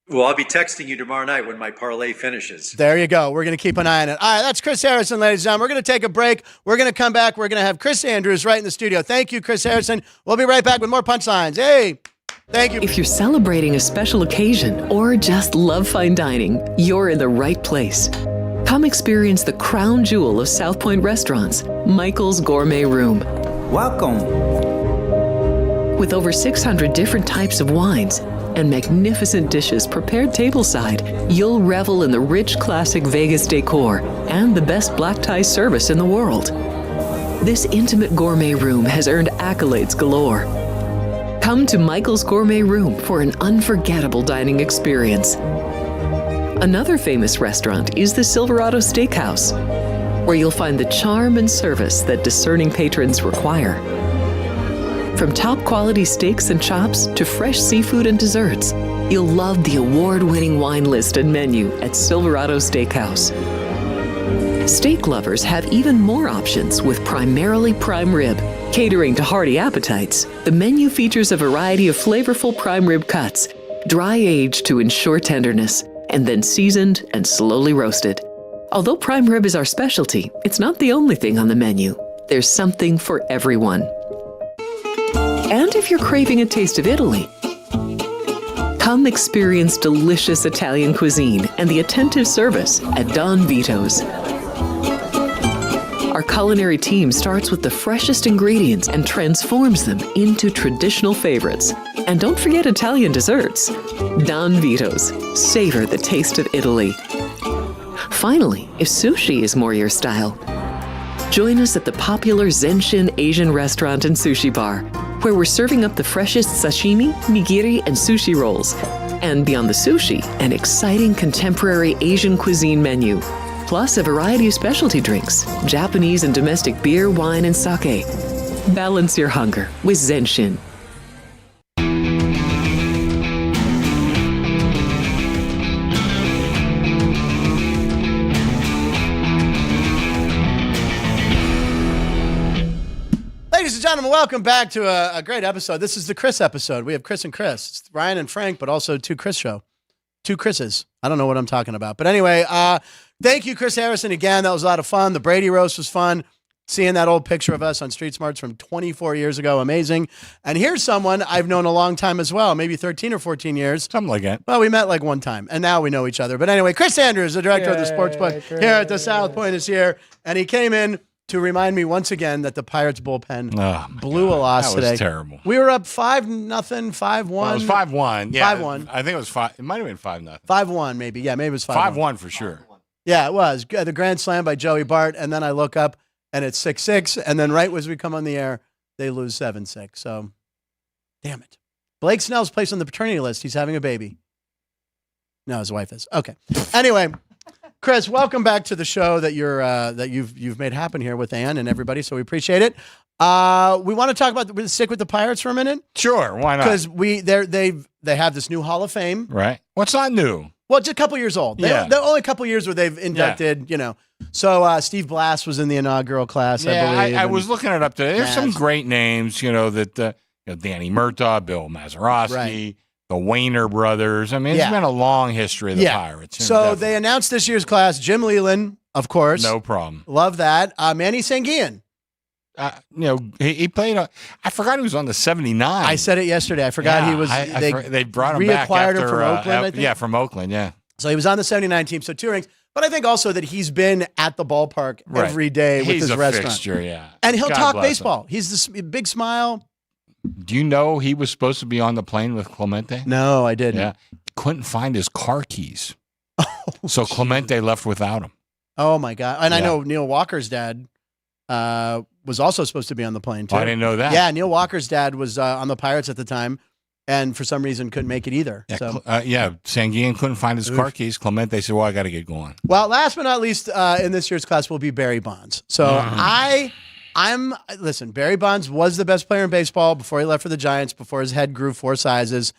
Well, I'll be texting you tomorrow night when my parlay finishes. There you go. We're going to keep an eye on it. All right, that's Chris Harrison, ladies and gentlemen. We're going to take a break. We're going to come back. We're going to have Chris Andrews right in the studio. Thank you, Chris Harrison. We'll be right back with more punchlines. Hey, thank you. If you're celebrating a special occasion or just love fine dining, you're in the right place. Come experience the crown jewel of South Point restaurants, Michael's Gourmet Room. Welcome. With over 600 different types of wines and magnificent dishes prepared tableside, you'll revel in the rich classic Vegas decor and the best black tie service in the world. This intimate gourmet room has earned accolades galore. Come to Michael's Gourmet Room for an unforgettable dining experience. Another famous restaurant is the Silverado Steakhouse, where you'll find the charm and service that discerning patrons require. From top quality steaks and chops to fresh seafood and desserts, you'll love the award-winning wine list and menu at Silverado Steakhouse. Steak lovers have even more options with primarily prime rib. Catering to hearty appetites, the menu features a variety of flavorful prime rib cuts, dry aged to ensure tenderness, and then seasoned and slowly roasted. Although prime rib is our specialty, it's not the only thing on the menu. There's something for everyone. And if you're craving a taste of Italy, come experience delicious Italian cuisine and the attentive service at Don Vito's. Our culinary team starts with the freshest ingredients and transforms them into traditional favorites. And don't forget Italian desserts. Don Vito's. Savor the taste of Italy. Finally, if sushi is more your style, join us at the popular Zenshin Asian restaurant and sushi bar, where we're serving up the freshest sashimi, nigiri, and sushi rolls. And beyond the sushi, an exciting contemporary Asian cuisine menu. Plus a variety of specialty drinks, Japanese and domestic beer, wine, and sake. Balance your hunger with Zenshin. Ladies and gentlemen, welcome back to a great episode. This is the Chris episode. We have Chris and Chris. It's Ryan and Frank, but also two Chris show. Two Chris's. I don't know what I'm talking about. But anyway, thank you, Chris Harrison, again. That was a lot of fun. The Brady roast was fun. Seeing that old picture of us on Street Smarts from 24 years ago, amazing. And here's someone I've known a long time as well, maybe 13 or 14 years. Something like that. Well, we met like one time, and now we know each other. But anyway, Chris Andrews, the director of the Sportsbook here at the South Point, is here. And he came in to remind me once again that the Pirates bullpen blew a loss today. That was terrible. We were up 5-0, 5-1. Well, it was 5-1. Yeah, 5-1. I think it was 5. It might have been 5-0. 5-1, maybe. Yeah, maybe it was 5-1. 5-1 for sure. Yeah, it was. The grand slam by Joey Bart, and then I look up, and it's 6-6, and then right as we come on the air, they lose 7-6. So, damn it. Blake Snell's placed on the paternity list. He's having a baby. No, his wife is. Okay. Anyway, Chris, welcome back to the show that you've made happen here with Ann and everybody. So we appreciate it. We want to talk about stick with the Pirates for a minute. Sure, why not? Because they have this new Hall of Fame. Right. What's not new? Well, just a couple years old. They're only a couple years where they've inducted. You know. So Steve Blass was in the inaugural class. I believe. I was looking it up today. There's some great names. That Danny Murtaugh, Bill Mazeroski. Right. The Wayner brothers. I mean, it's been a long history of the Pirates. So definitely. They announced this year's class. Jim Leland, of course. No problem. Love that. Manny Sanguillen. He played. I forgot he was on the 79. I said it yesterday. I forgot he was. They brought him back reacquired after, him from Oakland, I think. Yeah, from Oakland, yeah. So he was on the 79 team, so 2 rings. But I think also that he's been at the ballpark every day with his restaurant. Fixture, yeah. And he'll talk baseball. He's this big smile. Do you know he was supposed to be on the plane with Clemente? No, I didn't. Yeah. Couldn't find his car keys. So Clemente left without him. Oh, my God. And I know Neil Walker's dad was also supposed to be on the plane, too. I didn't know that. Yeah, Neil Walker's dad was on the Pirates at the time, and for some reason couldn't make it either. Yeah, so. Sanguillen couldn't find his car keys. Clemente said, well, I got to get going. Well, last but not least, in this year's class will be Barry Bonds. So listen, Barry Bonds was the best player in baseball before he left for the Giants, before his head grew 4 sizes.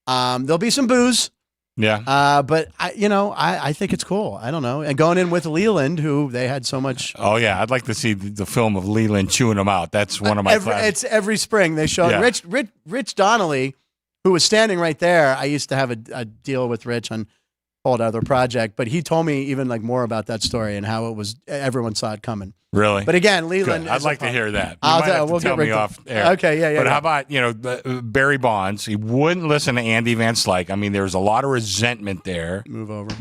There'll be some boos. Yeah. But I think it's cool. I don't know. And going in with Leland, who they had so much. Oh yeah. I'd like to see the film of Leland chewing them out. That's one of my favorites. It's every spring they show Rich Donnelly, who was standing right there. I used to have a deal with Rich on a whole other project, but he told me even like more about that story and how it was, everyone saw it coming. Really? But again, Leland. Good. I'd like to hear that. We'll tell me off air. Okay, yeah. But how about, Barry Bonds? He wouldn't listen to Andy Van Slyke. I mean, there was a lot of resentment there. Move over.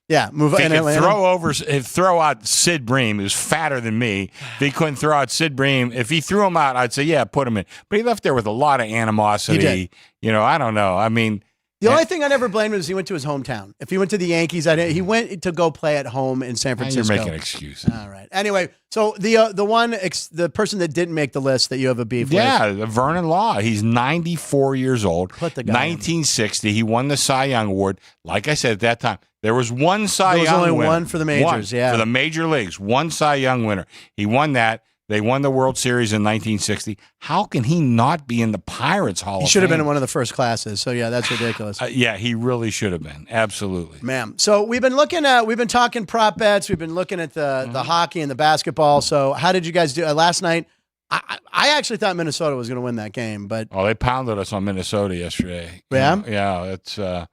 Yeah, move in Atlanta. Throw out Sid Bream, who's fatter than me. If he couldn't throw out Sid Bream, if he threw him out, I'd say, yeah, put him in. But he left there with a lot of animosity. He did. I don't know. I mean, the only thing I never blamed him is he went to his hometown. If he went to the Yankees, he went to go play at home in San Francisco. You're making excuses. All right. Anyway, so the person that didn't make the list that you have a beef with. Yeah, Vernon Law. He's 94 years old. Put the guy 1960. He won the Cy Young Award. Like I said at that time, there was one Cy Young winner. There was only one for the majors, for the major leagues. One Cy Young winner. He won that. They won the World Series in 1960. How can he not be in the Pirates Hall of Fame? He should have been in one of the first classes. So, yeah, that's ridiculous. Yeah, he really should have been. Absolutely. Ma'am. So, we've been talking prop bets. We've been looking at the hockey and the basketball. So, how did you guys do? Last night, I actually thought Minnesota was going to win that game, but they pounded us on Minnesota yesterday. Yeah? Yeah. It's that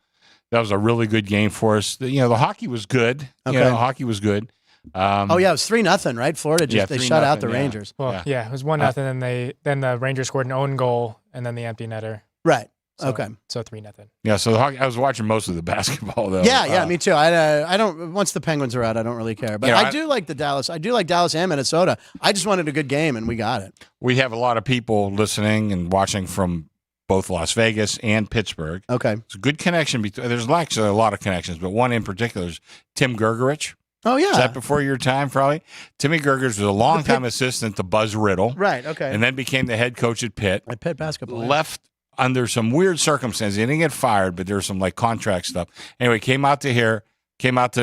was a really good game for us. The hockey was good. Okay. Hockey was good. it was 3-0, right? Florida they shut out the Rangers. Well, it was 1-0. Then the Rangers scored an own goal and then the empty netter. Right. So, okay. So 3-0. Yeah. So the hockey, I was watching most of the basketball though. Yeah, me too. I don't. Once the Penguins are out, I don't really care. But I do like the Dallas. I do like Dallas and Minnesota. I just wanted a good game, and we got it. We have a lot of people listening and watching from both Las Vegas and Pittsburgh. Okay. It's a good connection. There's actually a lot of connections, but one in particular is Tim Gergerich. Oh, yeah. Is that before your time, probably? Timmy Gergerich was a longtime assistant to Buzz Riddle. Right, okay. And then became the head coach at Pitt. At Pitt basketball. Left under some weird circumstances. He didn't get fired, but there was some contract stuff. Anyway, came out to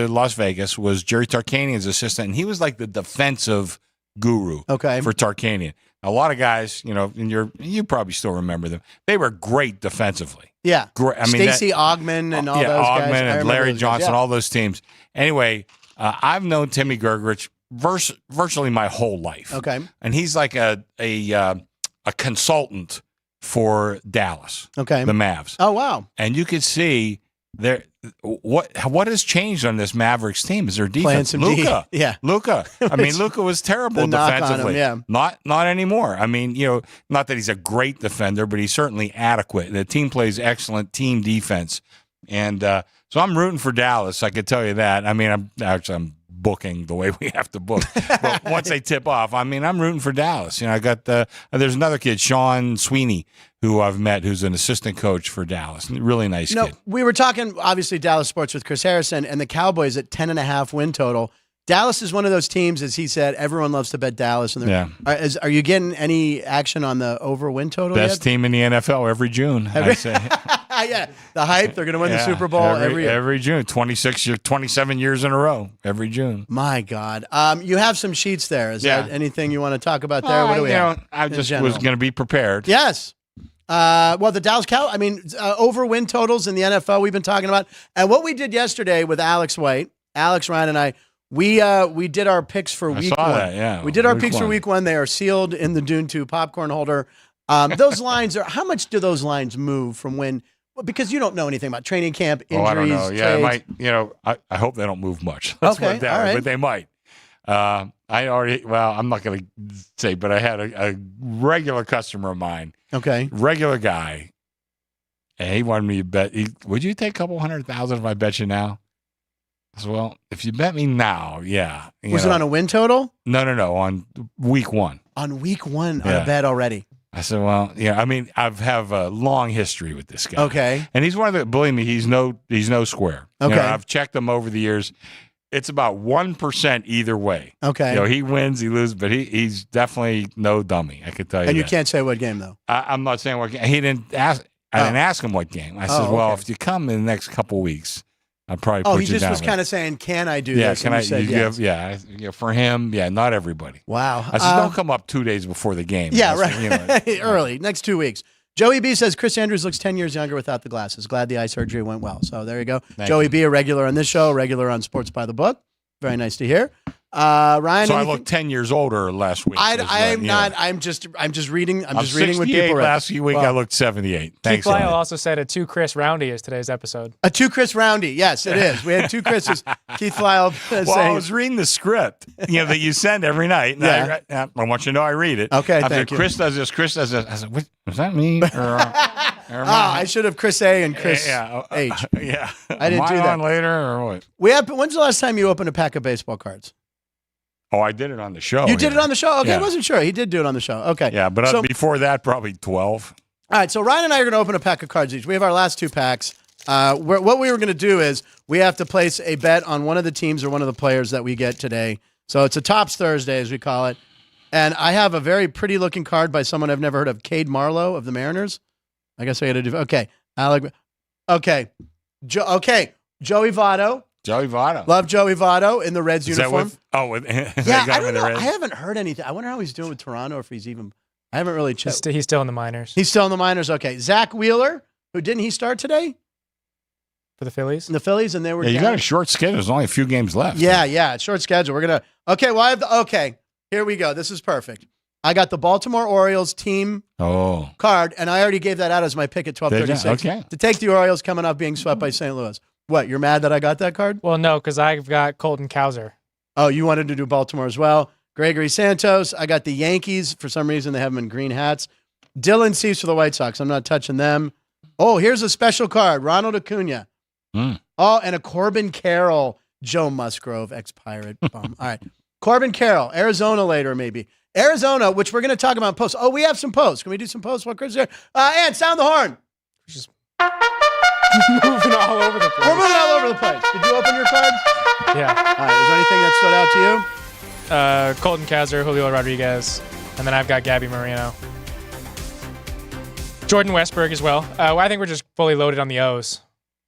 Las Vegas, was Jerry Tarkanian's assistant, and he was like the defensive guru for Tarkanian. A lot of guys, and you probably still remember them. They were great defensively. Yeah. Great. Stacey Augmon and all those guys. Augmon and Larry Johnson, all those teams. Anyway, I've known Timmy Gergerich virtually my whole life. Okay. And he's like a consultant for Dallas. Okay. The Mavs. Oh, wow. And you could see what has changed on this Mavericks team is their defense. Luka. Luka. I mean, Luka was terrible defensively. Not anymore. I mean, not that he's a great defender, but he's certainly adequate. The team plays excellent team defense. And so I'm rooting for Dallas. I could tell you that. I mean, I'm booking the way we have to book. But once they tip off, I mean, I'm rooting for Dallas. I got there's another kid, Sean Sweeney, who I've met, who's an assistant coach for Dallas. Really nice kid. We were talking, obviously, Dallas sports with Chris Harrison, and the Cowboys at 10.5 win total. Dallas is one of those teams, as he said, everyone loves to bet Dallas. And are you getting any action on the over win total Best team in the NFL every June, I say. Yeah, the hype. They're going to win the Super Bowl every June. 27 years in a row, every June. My God. You have some sheets there. Is there anything you want to talk about there? What do we have? I just was going to be prepared. Yes. Well, the Dallas over win totals in the NFL we've been talking about. And what we did yesterday with Alex White, Alex, Ryan, and I, we did our picks for week one. That, yeah. We did our picks for week one. They are sealed in the Dune 2 popcorn holder. Those lines how much do those lines move from when? Because you don't know anything about training camp, injuries, I don't know. Yeah, trades. it might. I hope they don't move much. Let's put it that way, but they might. I'm not going to say, but I had a regular customer of mine. Okay. Regular guy. And he wanted me to bet. Would you take a couple 100,000 if I bet you now? I said, well, if you bet me now, yeah. Was it on a win total? No, on week one. On week one, on a bet already. I said, well, yeah, I mean, I have a long history with this guy. Okay. And he's one of the, believe me, he's no square. Okay. I've checked him over the years. It's about 1% either way. Okay. He wins, he loses, but he's definitely no dummy. I could tell you. And you that. Can't say what game though. I'm not saying what game. He didn't ask. I didn't ask him what game. I said, well, if you come in the next couple weeks, I'll probably put you down. Oh, he just was kind of saying, "Can I do this?" Can I? Yes. For him, not everybody. Wow. I said, don't come up 2 days before the game. Yeah, right. Early, next 2 weeks. Joey B says Chris Andrews looks 10 years younger without the glasses. Glad the eye surgery went well. So there you go. Joey B, a regular on this show, a regular on Sports by the Book. Very nice to hear. Ryan, so I looked 10 years older last week. I'm not. I'm just reading. I'm just reading what people read. Last week I looked 78. Thanks. Keith Lyle also said a 2 Chris Roundy is today's episode. A 2 Chris Roundy. Yes, it is. We had 2 Chris's. Keith Lyle saying. I was reading the script, that you send every night. And I want you to know I read it. Okay, thank you. Chris does this. Chris does this. I said, what does that mean? I should have Chris A and Chris H. Yeah. I didn't do that. On later or what? When's the last time you opened a pack of baseball cards? Oh, I did it on the show. You did it on the show? Okay, I wasn't sure. He did do it on the show. Okay. Yeah, but before that, probably 12. All right, so Ryan and I are going to open a pack of cards each. We have our last 2 packs. What we were going to do is we have to place a bet on one of the teams or one of the players that we get today. So it's a Tops Thursday, as we call it. And I have a very pretty-looking card by someone I've never heard of, Cade Marlowe of the Mariners. I guess I got to do. Okay, Okay, Joey Votto. Joey Votto. Love Joey Votto in the Reds uniform. I don't know. I haven't heard anything. I wonder how he's doing with Toronto, or if he's even. I haven't really checked. He's still in the minors. He's still in the minors. Okay, Zach Wheeler, who didn't he start today for the Phillies? And the Phillies, and they were. Yeah, you got a short schedule. There's only a few games left. Yeah, short schedule. We're gonna. Okay, well, here we go. This is perfect. I got the Baltimore Orioles team card, and I already gave that out as my pick at 12:36 to take the Orioles coming off being swept by St. Louis. What, you're mad that I got that card? Well, no, because I've got Colton Cowser. Oh, you wanted to do Baltimore as well. Gregory Santos. I got the Yankees. For some reason, they have them in green hats. Dylan Cease for the White Sox. I'm not touching them. Oh, here's a special card. Ronald Acuna. Oh, and a Corbin Carroll. Joe Musgrove, ex-Pirate. All right. Corbin Carroll. Arizona later, maybe. Arizona, which we're going to talk about in posts. Oh, we have some posts. Can we do some posts while Chris is here? And sound the horn. Just moving all over the place. We're moving all over the place. Did you open your cards? Yeah. All right. Is there anything that stood out to you? Colton Cowser, Julio Rodriguez, and then I've got Gabby Moreno. Jordan Westberg as well. I think we're just fully loaded on the O's.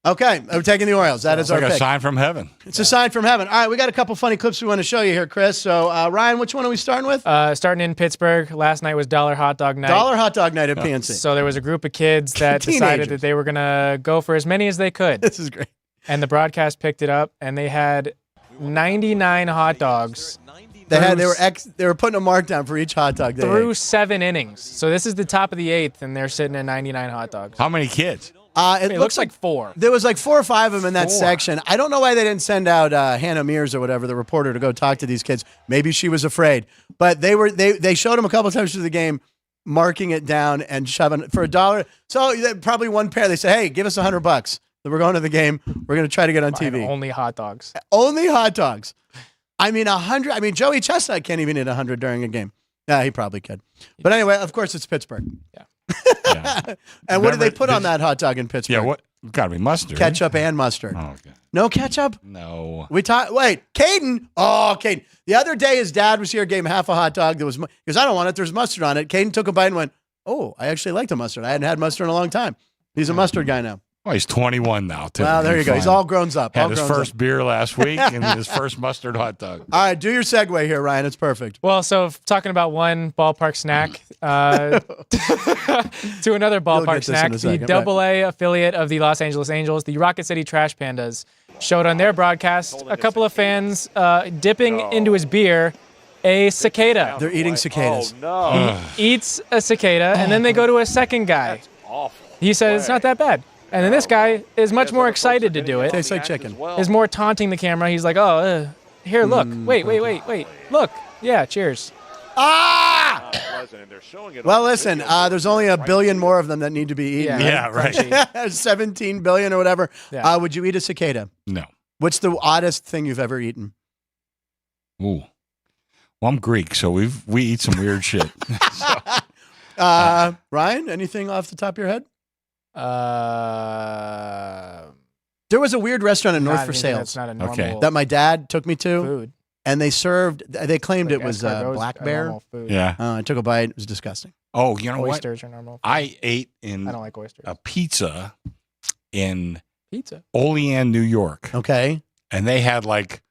Okay, we're taking the Orioles. That is our pick. It's like a sign from heaven. It's a sign from heaven. All right, we got a couple funny clips we want to show you here, Chris. So, Ryan, which one are we starting with? Starting in Pittsburgh. Last night was Dollar Hot Dog Night. Dollar Hot Dog Night at PNC. So there was a group of kids that decided that they were going to go for as many as they could. This is great. And the broadcast picked it up, and they had 99 hot dogs. They were putting a mark down for each hot dog through 7 innings. So this is the top of the 8th, and they're sitting at 99 hot dogs. How many kids? It looks like 4. There was like 4 or 5 of them in that section. I don't know why they didn't send out Hannah Mears or whatever, the reporter, to go talk to these kids. Maybe she was afraid. But they showed them a couple times through the game, marking it down and shoving for $1. So probably one pair. They say, "Hey, give us $100. We're going to the game. We're going to try to get on TV." Only hot dogs. Only hot dogs. I mean, 100. I mean, Joey Chestnut can't even eat 100 during a game. Yeah, he probably could. But anyway, of course, it's Pittsburgh. Yeah. And what did they put on that hot dog in Pittsburgh? Yeah, what? Got to be mustard. Ketchup and mustard. Oh, okay. No ketchup? No. Wait, Caden. Oh, Caden. The other day, his dad was here, gave him half a hot dog. Because I don't want it. There's mustard on it. Caden took a bite and went, "Oh, I actually like the mustard. I hadn't had mustard in a long time." He's a mustard guy now. Well, he's 21 now, too. Well, there you go. He's all grown up. Had his first beer last week and his first mustard hot dog. All right, do your segue here, Ryan. It's perfect. Well, so talking about one ballpark snack to another ballpark snack, the Double-A affiliate of the Los Angeles Angels, the Rocket City Trash Pandas, showed on their broadcast a couple of fans dipping into his beer a cicada. They're eating cicadas. Oh, no. He eats a cicada, and then they go to a second guy. That's awful. He says, "It's not that bad." And then this guy is much more excited to do it. Tastes like chicken. Is more taunting the camera. He's like, "Oh, here, look. Wait. Look. Yeah, cheers." Ah! Well, listen, there's only 1 billion more of them that need to be eaten. Yeah, right. 17 billion or whatever. Yeah. Would you eat a cicada? No. What's the oddest thing you've ever eaten? Ooh. Well, I'm Greek, so we eat some weird shit. Ryan, anything off the top of your head? There was a weird restaurant in North for Sales. That's not a normal that my dad took me to, food. And they claimed it was black bear. Yeah. I took a bite. It was disgusting. Oh, you know oysters what? Are normal. I ate I don't like oysters. a pizza in Pizza. Olean, New York. Okay. And they had like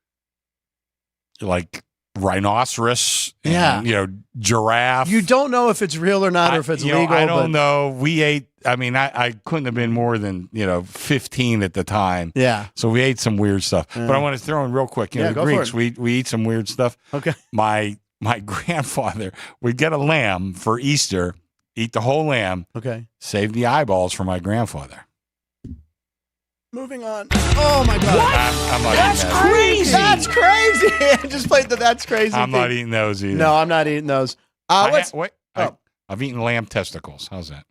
rhinoceros and, giraffe. You don't know if it's real or not or if it's legal. I don't know. We ate, I couldn't have been more than, 15 at the time. Yeah. So we ate some weird stuff. But I want to throw in real quick, the Greeks, we eat some weird stuff. Okay. My grandfather would get a lamb for Easter, eat the whole lamb. Okay. Save the eyeballs for my grandfather. Moving on. Oh my God. I'm not That's eating crazy. That's crazy. I just played That's crazy. I'm not eating those either. No, I'm not eating those. I've eaten lamb testicles. How's that?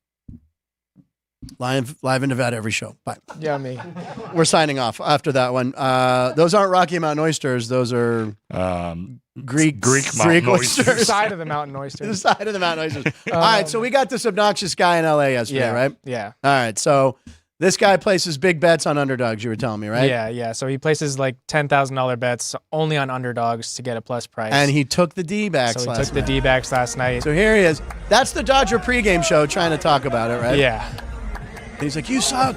Live in Nevada every show. Bye. Yummy. We're signing off after that one. Those aren't Rocky Mountain oysters. Those are Greek oysters. The side of the mountain oysters. The side of the mountain oysters. All right, so we got this obnoxious guy in L.A. yesterday, right? Yeah. All right, so this guy places big bets on underdogs, you were telling me, right? Yeah. So he places like $10,000 bets only on underdogs to get a plus price. And he took the D-backs So he last took the D-backs last night. So here he is. That's the Dodger pregame show trying to talk about it, right? Yeah. And he's like, "You suck."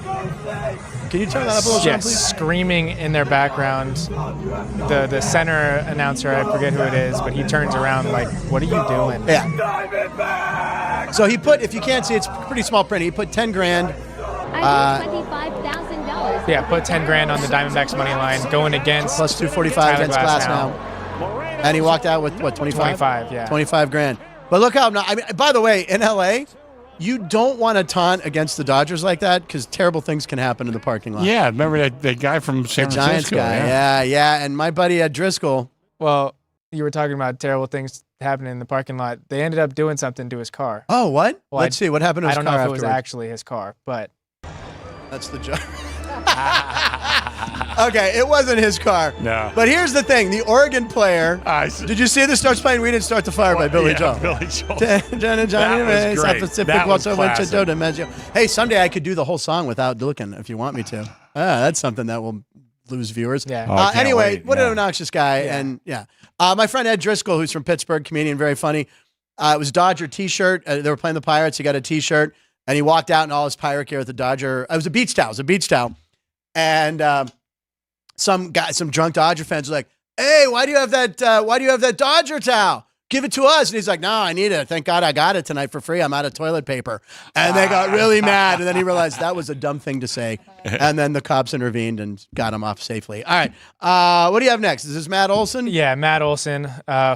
Can you turn that up a little, yes, please? Screaming in their background. The center announcer, I forget who it is, but he turns around like, "What are you doing?" Yeah. So he put, if you can't see, it's pretty small print. He put 10 grand. I need $25,000. Yeah, put 10 grand on the Diamondbacks money line, going against plus 245 against Glass now. And he walked out with what, 25? 25, yeah. 25 grand. But look how I mean. By the way, in LA, you don't want to taunt against the Dodgers like that because terrible things can happen in the parking lot. Yeah, remember that guy from San Francisco? Giants guy. Yeah. And my buddy Ed Driscoll. Well, you were talking about terrible things happening in the parking lot. They ended up doing something to his car. Oh, what? Well, Let's see. What happened to his car I don't know if afterwards? it was actually his car, but that's the joke. Okay, it wasn't his car. No. But here's the thing. The Oregon player. Did you see this starts playing We Didn't Start the Fire by Billy Joel? Billy Joel. That was classic. Hey, someday I could do the whole song without looking if you want me to. That's something that will lose viewers. Yeah. Anyway, what an obnoxious guy. Yeah. And my friend Ed Driscoll, who's from Pittsburgh, comedian, very funny. It was Dodger T-shirt. They were playing the Pirates. He got a T-shirt, and he walked out in all his pirate gear with the Dodger. It was a beach towel. And some drunk Dodger fans were like, "Hey, why do you have that Dodger towel? Give it to us." And he's like, "No, I need it. Thank God I got it tonight for free. I'm out of toilet paper." And they got really mad. And then he realized that was a dumb thing to say. And then the cops intervened and got him off safely. All right. What do you have next? Is this Matt Olson? Yeah, Matt Olson,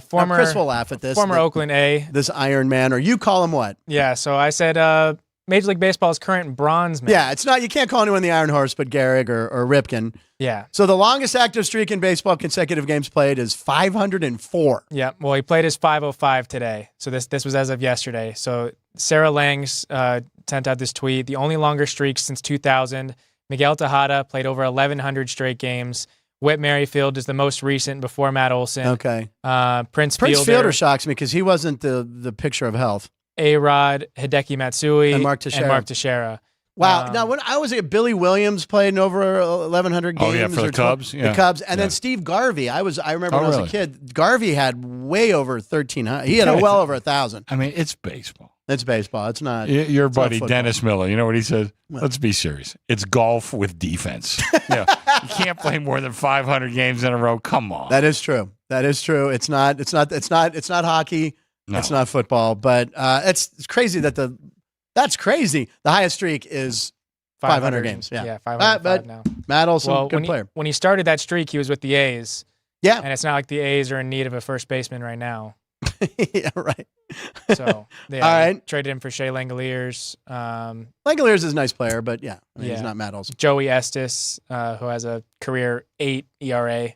former. Now Chris will laugh at this. Former Oakland A. This Iron Man, or you call him what? Yeah. So I said Major League Baseball's current bronze man. Yeah, it's not. You can't call anyone the Iron Horse, but Gehrig or Ripken. Yeah. So the longest active streak in baseball consecutive games played is 504. Yeah. Well, he played his 505 today. So this was as of yesterday. So Sarah Langs sent out this tweet. The only longer streak since 2000. Miguel Tejada played over 1,100 straight games. Whit Merrifield is the most recent before Matt Olson. Okay. Prince Fielder shocks me because he wasn't the picture of health. A-Rod, Hideki Matsui, and Mark Teixeira. Wow. Now, when I was at Billy Williams played in over 1,100 games. Oh, yeah, for the Cubs. The Cubs. And then Steve Garvey. I remember when I was a kid, Garvey had way over 1,300. He had well over 1,000. I mean, it's baseball. It's baseball. It's not. Your buddy Dennis Miller, you know what he said? Let's be serious. It's golf with defense. You can't play more than 500 games in a row. Come on. That is true. It's not hockey. No. It's not football, but it's crazy that's crazy. The highest streak is 500 games. Yeah, 505 now. Matt Olson, good player. When he started that streak, he was with the A's. Yeah. And it's not like the A's are in need of a first baseman right now. Yeah, right. So they traded him for Shea Langoliers. Langoliers is a nice player, but he's not Matt Olson. Joey Estes, who has a career 8 ERA.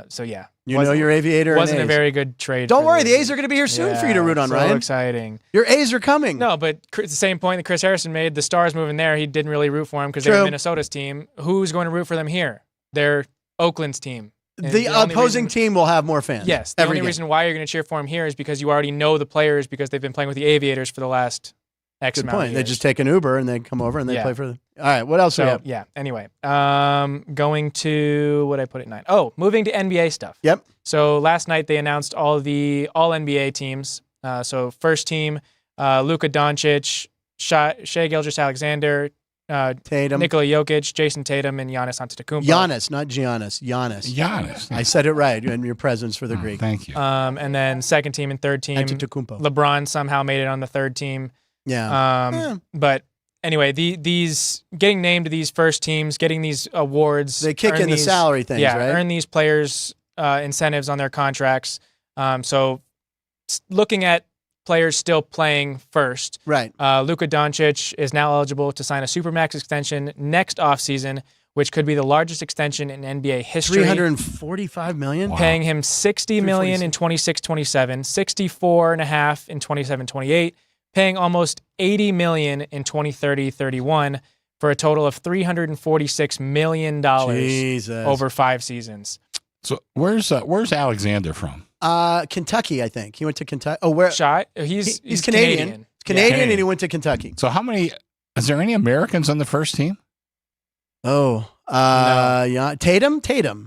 So yeah, your aviator wasn't a very good trade. Don't worry, the A's are going to be here soon for you to root on, Ryan. So exciting. Your A's are coming. No, but it's the same point that Chris Harrison made. The Stars moving there, he didn't really root for him because they're Minnesota's team. Who's going to root for them here? They're Oakland's team. And the opposing team will have more fans. Yes, the only reason why you're going to cheer for him here is because you already know the players because they've been playing with the Aviators for the last X amount of years. They just take an Uber and they come over and they play for them. All right, what else do we have? Yeah, anyway. Going to, what did I put at 9? Oh, moving to NBA stuff. Yep. So last night they announced all NBA teams. So first team, Luka Doncic, Shai Gilgeous-Alexander, Tatum, Nikola Jokic, Jason Tatum, and Giannis Antetokounmpo. Giannis, not Giannis. Giannis. I said it right in your presence for the Greek. Thank you. And then second team and third team, Antetokounmpo. LeBron somehow made it on the third team. Yeah. But anyway, these getting named to these first teams, getting these awards, they kick in the salary things, right? Earn these players incentives on their contracts. So looking at players still playing first. Right. Luka Doncic is now eligible to sign a Supermax extension next offseason, which could be the largest extension in NBA history. $345 million? Wow. Paying him $60 million in 26-27, $64.5 in 27-28, paying almost $80 million in 2030-31 for a total of $346 million over 5 seasons. So where's Alexander from? Kentucky, I think. He went to Kentucky. Oh, where? Shai? He's Canadian. Canadian, and he went to Kentucky. So is there any Americans on the first team? Oh, no. Yeah. Tatum?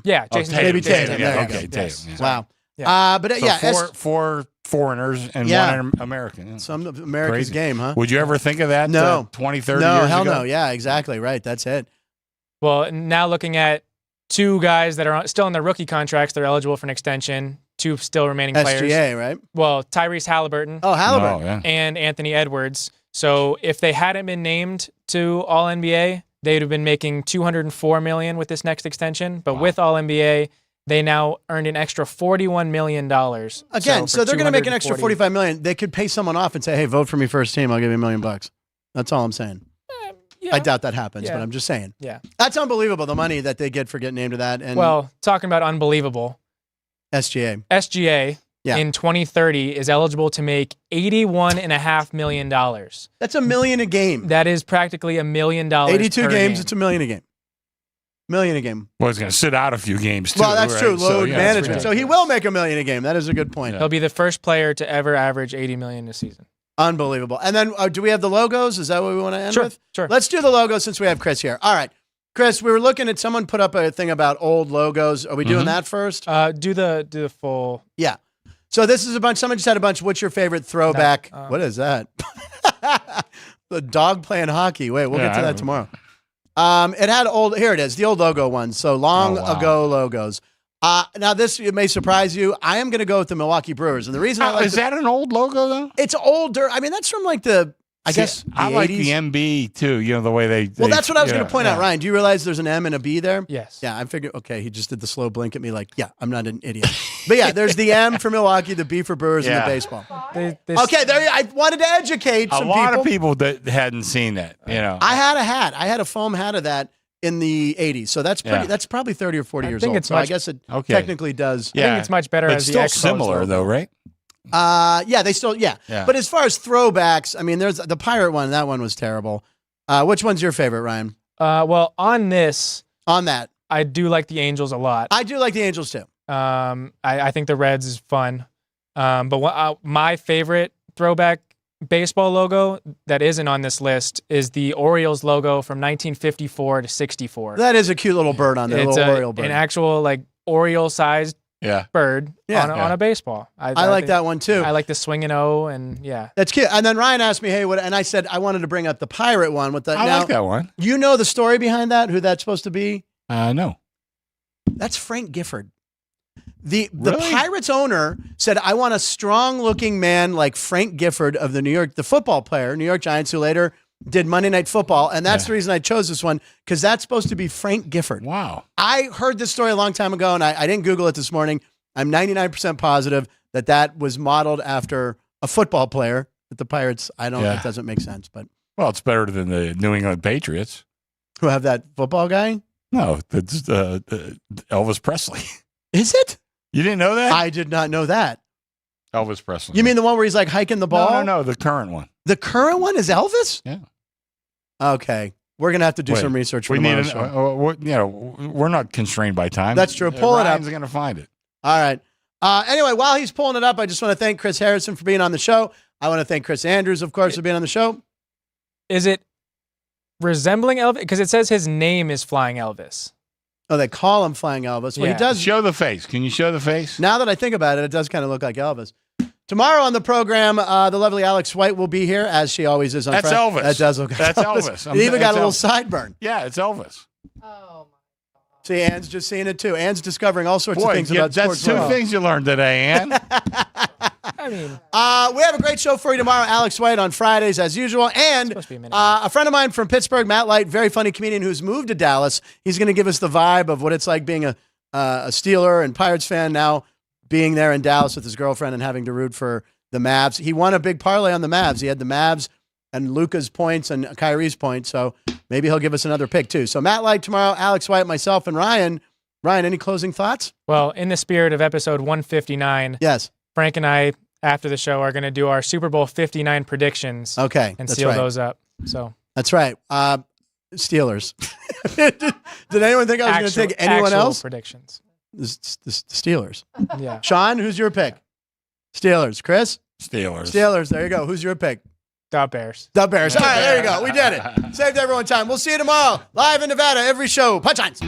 Yeah, Jason Tatum. Maybe Tatum. Yeah, There okay, you go. Tatum. Yes. Yeah. Wow. Yeah. But four foreigners and one American. Yeah. Some America's Crazy. Game, huh? Would you ever think of that? No. 20, 30 no, years hell ago? no. Yeah, exactly. Right. That's it. Well, now looking at 2 guys that are still in their rookie contracts, they're eligible for an extension. 2 still remaining players. SGA, right? Well, Tyrese Halliburton. Oh, Halliburton. Oh, yeah. And Anthony Edwards. So if they hadn't been named to All-NBA, they'd have been making $204 million with this next extension. But with All-NBA, they now earned an extra $41 million. Again, so they're going to make an extra $45 million. They could pay someone off and say, hey, vote for me first team. I'll give you $1 million. That's all I'm saying. Yeah. I doubt that happens, but I'm just saying. Yeah. That's unbelievable, the money that they get for getting named to that. And well, talking about unbelievable. SGA in 2030 is eligible to make $81.5 million. That's $1 million a game. That is practically $1 million 82 per games, game. it's $1 million a game. $1 million a game. Well, he's going to sit out a few games, too. Well, that's true. Load So, management. So he will make $1 million a game. That is a good point. He'll be the first player to ever average $80 million a season. Unbelievable. And then do we have the logos? Is that what we want to end with? Sure. Let's do the logos since we have Chris here. All right. Chris, we were looking at someone put up a thing about old logos. Are we doing that first? Do the full. Yeah. So this is a bunch. Someone just had a bunch. What's your favorite throwback? What is that? The dog playing hockey. Wait, we'll get to that tomorrow. It had old. Here it is. The old logo ones. So long ago logos. Now this it may surprise you. I am going to go with the Milwaukee Brewers, and the reason I like is that an old logo though? It's older. I mean, that's from like the. I guess the I like 80s. the MB too. You know the way they. Well, that's what I was going to point out, Ryan. Do you realize there's an M and a B there? Yes. Yeah, I figured. Okay, he just did the slow blink at me, like, yeah, I'm not an idiot. But yeah, there's the M for Milwaukee, the B for Brewers, and the baseball. Okay, there. I wanted to educate some people. A lot of people that hadn't seen that. You know, I had a hat. I had a foam hat of that in the 80s. So that's pretty. That's probably 30 or 40 years old. It's so I guess it technically does. I think it's much better as it's still similar though, right? Yeah, they still, But as far as throwbacks, I mean, there's the pirate one. That one was terrible. Which one's your favorite, Ryan? Well, on that, I do like the Angels a lot. I do like the Angels too. I think the Reds is fun. But my favorite throwback baseball logo that isn't on this list is the Orioles logo from 1954 to 64. That is a cute little bird on there, It's little Oriole bird. An actual like Oriole-sized bird on a baseball. I like that one too. I like the swinging O, and that's cute. And then Ryan asked me, "Hey, what?" And I said I wanted to bring up the pirate one. With the I like that one. You know the story behind that? Who that's supposed to be? No. That's Frank Gifford. The Pirates owner said, "I want a strong-looking man like Frank Gifford of the football player, New York Giants, who later did Monday Night Football." And that's the reason I chose this one, because that's supposed to be Frank Gifford. Wow. I heard this story a long time ago, and I didn't Google it this morning. I'm 99% positive that was modeled after a football player that the Pirates, it doesn't make sense. But well, it's better than the New England Patriots. Who have that football guy? No, that's Elvis Presley. Is it? You didn't know that? I did not know that. Elvis Presley. You mean the one where he's like hiking the ball? No, the current one. The current one is Elvis? Yeah. Okay. We're going to have to do some research for tomorrow's show. We're not constrained by time. That's true. Pull it up. Ryan's going to find it. All right. Anyway, while he's pulling it up, I just want to thank Chris Harrison for being on the show. I want to thank Chris Andrews, of course, for being on the show. Is it resembling Elvis? Because it says his name is Flying Elvis. Oh, they call him Flying Elvis. Well, he does. Show the face. Can you show the face? Now that I think about it, it does kind of look like Elvis. Tomorrow on the program, the lovely Alex White will be here, as she always is on Friday. That's Elvis. That does look like That's Elvis. It even got a little sideburn. Yeah, it's Elvis. Oh, my God. See, Ann's just seeing it, too. Ann's discovering all sorts of things about sports. That's two things you learned today, Ann. I mean, we have a great show for you tomorrow. Alex White on Fridays, as usual. And a friend of mine from Pittsburgh, Matt Light, very funny comedian who's moved to Dallas. He's going to give us the vibe of what it's like being a Steeler and Pirates fan, now being there in Dallas with his girlfriend and having to root for the Mavs. He won a big parlay on the Mavs. He had the Mavs and Luka's points and Kyrie's points, so maybe he'll give us another pick, too. So Matt Light tomorrow, Alex White, myself, and Ryan. Ryan, any closing thoughts? Well, in the spirit of episode 159, yes, Frank and I, after the show, are going to do our Super Bowl 59 predictions. Okay, and seal those up. So that's right. Steelers. Did anyone think I was going to take anyone else? Predictions. The Steelers. Yeah. Sean, who's your pick? Steelers. Chris? Steelers. There you go. Who's your pick? The Bears. The Bears. All right, there you go. We did it. Saved everyone time. We'll see you tomorrow. Live in Nevada, every show. Punchlines.